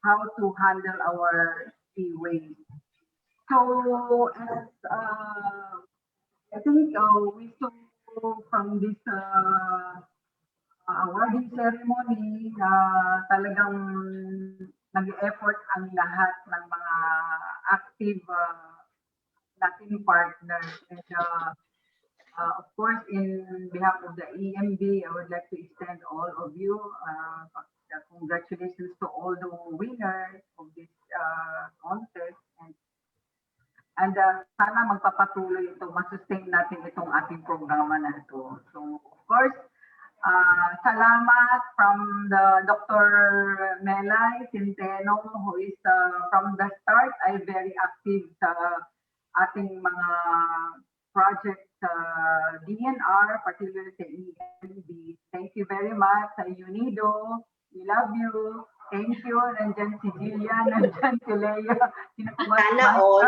Speaker 15: how to handle our e-waste. So, as I think we saw from this award awarding ceremony, talagang nag-effort ang lahat ng mga active nating partners. And of course, in behalf of the EMB, I would like to extend all of you congratulations to all the winners of this contest. And sana magpapatuloy ito, masustain natin itong ating programa na ito. So, of course, salamat from the Dr. Melay Centeno, who is from the start ay very active sa ating mga project sa DNR, particularly sa EMB. Thank you very much sa UNIDO. We love you. Thank you. Nandyan si Jillian, nandyan si Leia.
Speaker 5: Sana all.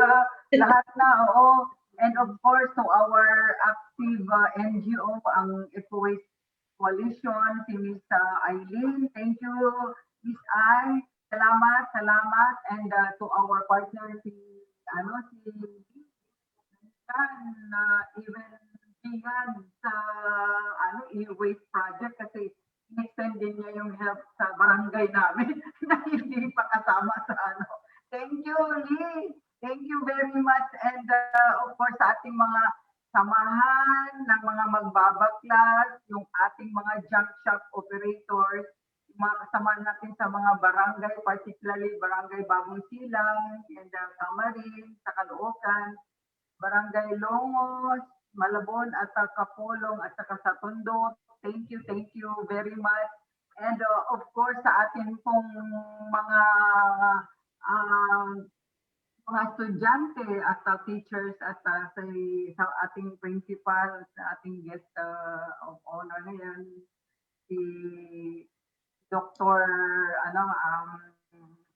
Speaker 15: Lahat na, oo. And of course, to our active NGO, ang Eco Waste Coalition, si Miss Eileen. Thank you, Miss Ai. Salamat, salamat. And to our partner, si even Jihan sa e-waste project kasi in-extend din niya yung help sa barangay namin na hindi pa kasama sa Thank you, Lee. Thank you very much. And of course, sa ating mga samahan ng mga magbabaklas, yung ating mga junk shop operators, yung mga kasama natin sa mga barangay, particularly Barangay Bagong Silang, and Camarines, sa Caloocan, Barangay Longos, Malabon at Kapolong at saka sa Tondo. Thank you very much. And of course sa atin pong mga estudyante at teachers at sa ating principal, sa ating guest of honor na yan, si Dr.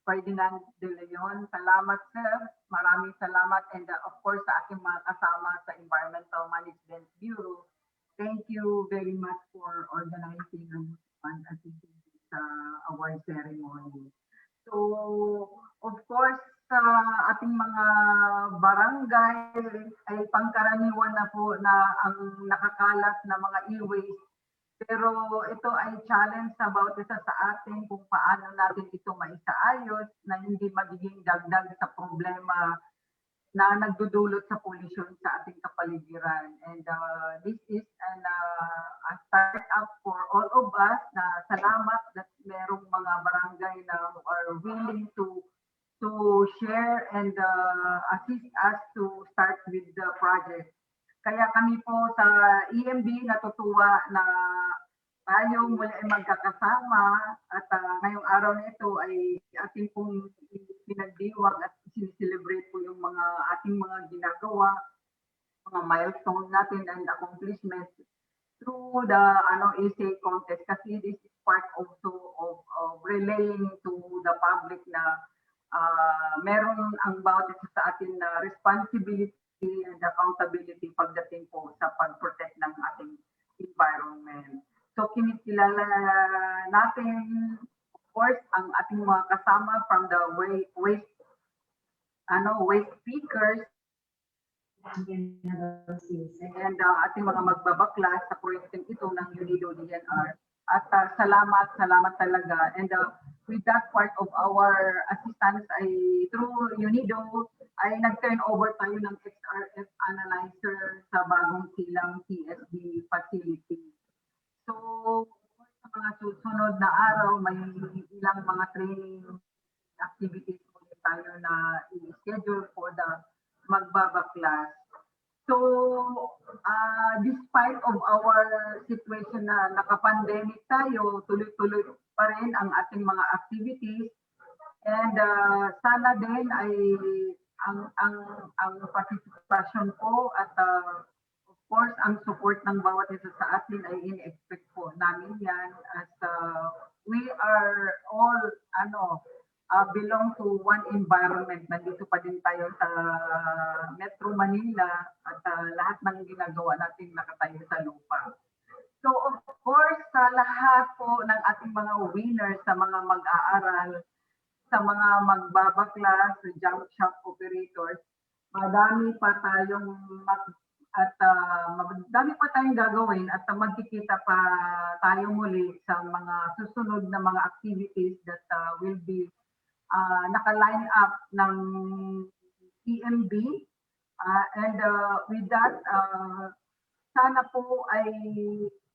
Speaker 15: Ferdinand De Leon. Salamat, sir. Maraming salamat. And of course, sa aking mga kasama sa Environmental Management Bureau, thank you very much for organizing and assisting sa award ceremony. So, of course, sa ating mga barangay ay pangkaraniwan na po na ang nakakalat na mga e-waste. Pero ito ay challenge sa bawat isa sa atin kung paano natin ito maisaayos na hindi magiging dagdag sa problema na nagdudulot sa pollution sa ating kapaligiran. And this is a start-up for all of us na salamat that merong mga barangay na are willing to share and assist us to start with the project. Kaya kami po sa EMB natutuwa na tayo muli ay magkakasama at ngayong araw na ito ay ating pong pinagdiwang at sineselebrate po yung mga ating mga ginagawa, mga milestone natin and accomplishments through the essay contest kasi this is part also of relaying to the public na meron ang bawat isa sa atin na responsibility and accountability pagdating po sa pag-protect ng ating environment. So kinikilala natin, of course, ang ating mga kasama from the waste speakers and ating mga magbabaklas sa proyektong ito ng UNIDO DNR. At salamat talaga. And with that part of our assistance ay through UNIDO ay nag-turn over tayo ng XRF analyzer sa Bagong Silang CSD facility. So, sa mga susunod na araw, may ilang mga training activities ulit tayo na i-schedule for the magbabaklas. So, despite of our situation na naka-pandemic tayo, tuloy-tuloy pa rin ang ating mga activities. And sana din ay ang participation po at of course ang support ng bawat isa sa atin ay in-expect po namin yan as we are all belong to one environment. Nandito pa din tayo sa Metro Manila at lahat ng ginagawa natin nakatayo sa lupa. So of course sa lahat po ng ating mga winners, sa mga mag-aaral, sa mga magbabaklas, sa junk shop operators, madami pa tayong at dami pa tayong gagawin at magkikita pa tayo muli sa mga susunod na mga activities that will be naka-line up ng PMB. With that, sana po ay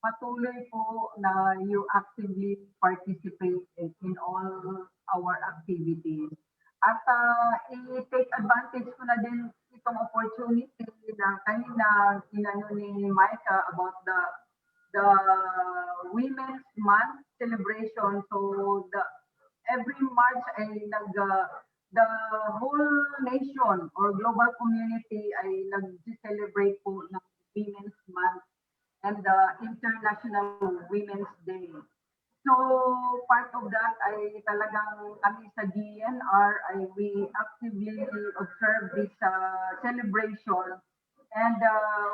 Speaker 15: patuloy po na you actively participate in all our activities. At i-take advantage ko na din itong opportunity na kanina inano ni Micah about the Women's Month celebration. So every March ay the whole nation or global community ay nag-celebrate po ng Women's Month and the International Women's Day. So part of that ay talagang kami sa DNR ay we actively observe this celebration, and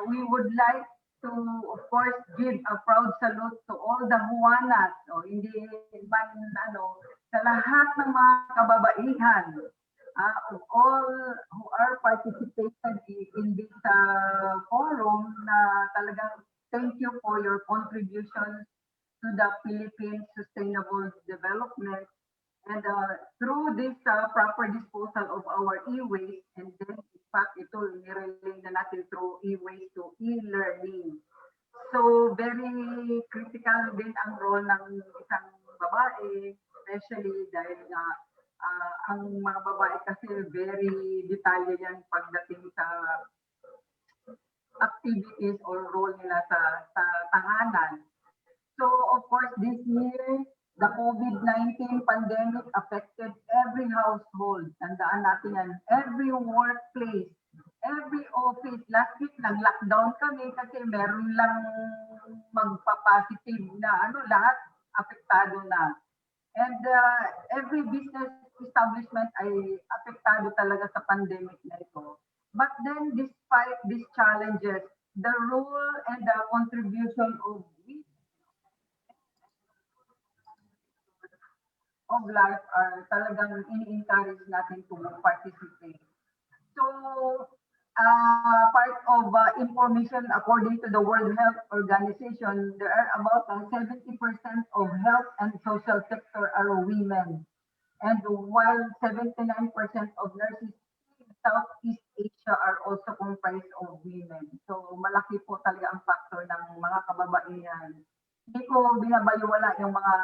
Speaker 15: we would like to of course give a proud salute to all the Juanas, o hindi man sa lahat ng mga kababaihan of all who are participating in this forum, na talagang thank you for your contribution to the Philippines Sustainable Development, and through this proper disposal of our e-waste, and then in fact ito nirelate na natin through e-waste to e-learning. So very critical din ang role ng isang babae, especially dahil ang mga babae kasi very detalye yan pagdating sa activities or role nila sa tahanan. So of course, this year, the COVID-19 pandemic affected every household. Tandaan natin yan. Every workplace, every office. Last week, nag-lockdown kami kasi meron lang magpa-positive na lahat apektado na. And every business establishment ay apektado talaga sa pandemic na ito. But then, despite these challenges, the role and the contribution of life are talagang ini-encourage natin to participate. So, part of information according to the World Health Organization, there are about 70% of health and social sector are women. And while 79% of nurses in Southeast Asia are also comprised of women. So, malaki po talaga ang factor ng mga kababaihan. Hindi ko binabalewala yung mga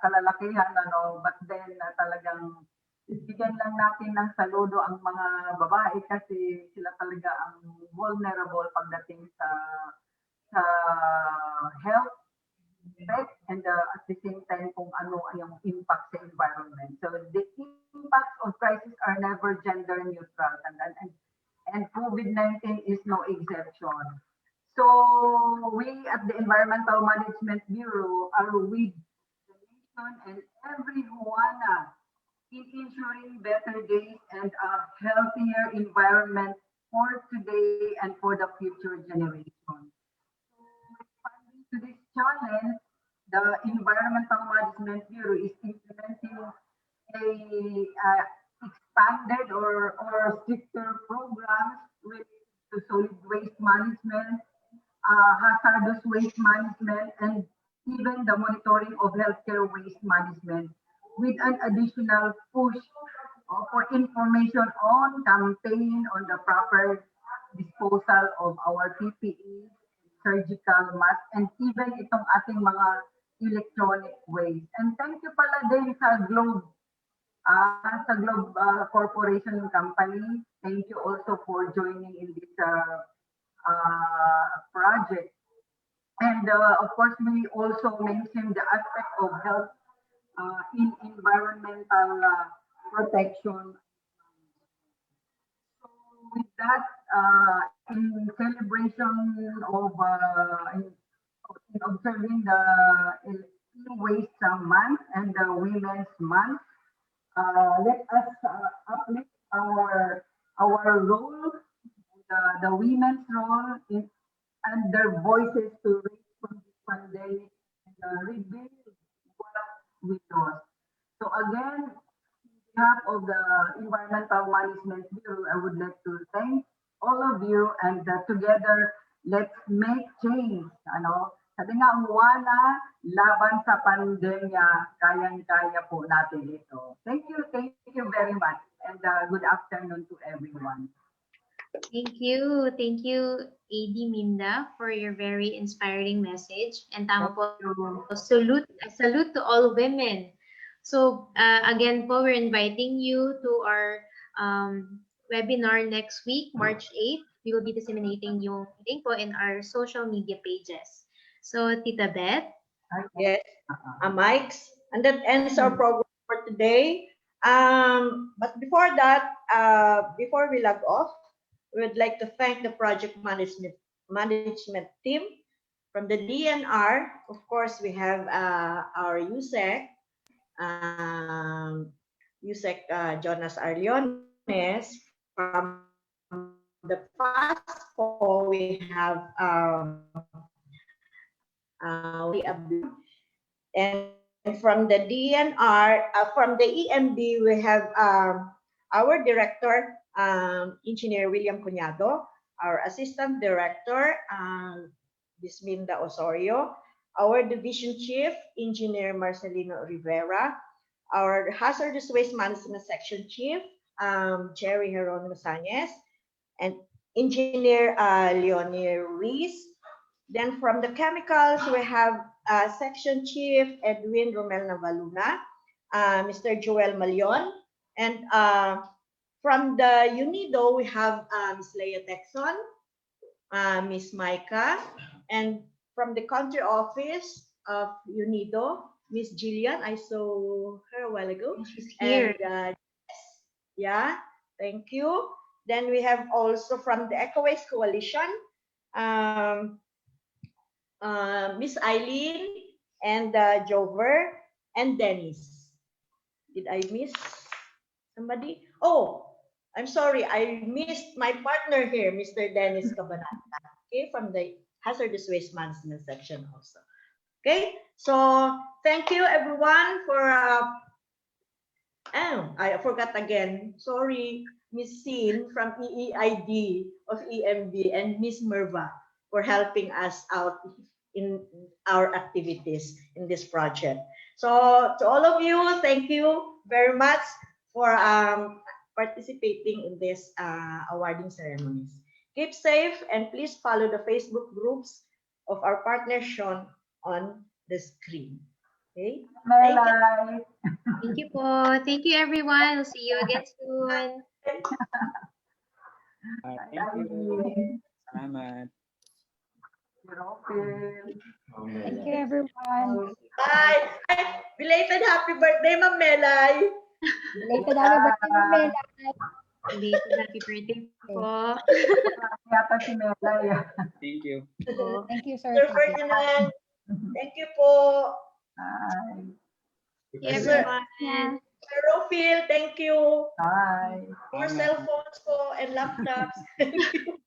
Speaker 15: kalalakihan, but then talagang bigyan lang natin ng saludo ang mga babae kasi sila talaga ang vulnerable pagdating sa health effect, and at the same time kung ano yung impact sa environment. So the impacts of crisis are never gender neutral, and COVID-19 is no exception. So we at the Environmental Management Bureau are with the nation and every Juana in ensuring better days and a healthier environment for today and for the future generation. So responding to this challenge, the Environmental Management Bureau is implementing a expanded or stricter programs related to solid waste management, hazardous waste management, and even the monitoring of healthcare waste management, with an additional push for information on campaign on the proper disposal of our PPE, surgical mask, and even itong ating mga electronic waste. And thank you pala din sa Globe Corporation Company. Thank you also for joining in this project. And of course, we also mentioned the aspect of health in environmental protection. So with that, in celebration of in observing the e-waste month and the Women's Month, let us uplift our role, the women's role and their voices to raise from this pandemic and rebuild what we lost. So again, on behalf of the Environmental Management Bureau, I would like to thank all of you, and together let's make change. Ano? Sabi nga, Moana, laban sa pandemya, kayang-kaya po natin ito. Thank you very much. And good afternoon to everyone.
Speaker 7: Thank you, AD Minda, for your very inspiring message. And tama po, salute to all women. So again po, we're inviting you to our webinar next week, March 8th. We will be disseminating yung link po in our social media pages. So, Tita Beth?
Speaker 5: Yes, Mike's. And that ends our program for today. But before that, before we log off, we would like to thank the project management team from the DNR. Of course, we have our USEC, Jonas Arleones. From the PASPO, we have and from the DNR, from the EMB, we have our director, Engineer William Cuñado, our assistant director, Ms. Minda Osorio, our division chief, Engineer Marcelino Rivera, our hazardous waste management section chief, Jerry Heron Masañez, and Engineer Leonie Ruiz. Then from the chemicals, we have Section Chief Edwin Romel Navaluna, Mr. Joel Malion, and from the UNIDO, we have Ms. Leia Texon, Ms. Micah, and from the country office of UNIDO, Ms. Jillian, I saw her a while ago.
Speaker 7: She's here.
Speaker 5: And, yeah, thank you. Then we have also from the Eco Waste Coalition, Miss Eileen and Jover and Dennis. Did I miss somebody? Oh, I'm sorry. I missed my partner here, Mr. Dennis Cabanata, okay, from the hazardous waste management section also. Okay, so thank you everyone for, I forgot again. Sorry, Miss Sin from EEID of EMB and Miss Merva for helping us out in our activities in this project. So to all of you, thank you very much for participating in this awarding ceremonies. Keep safe and please follow the Facebook groups of our partners shown on the screen. Okay? Thank you.
Speaker 7: Thank you po. Thank you, everyone. We'll see you again soon.
Speaker 10: Thank you. Salamat.
Speaker 6: Thank you, everyone.
Speaker 5: Bye. Belated happy birthday, Ma'am Melay.
Speaker 6: Belated happy birthday, Ma'am Melay.
Speaker 7: Belated happy birthday po.
Speaker 15: Yata si Melay.
Speaker 10: Thank you.
Speaker 6: Thank you, sir.
Speaker 5: Sir Ferdinand, thank you po.
Speaker 15: Bye.
Speaker 7: Thank you, everyone.
Speaker 5: Sir Rofil, thank you.
Speaker 15: Bye.
Speaker 5: For cell phones po and laptops. Thank you.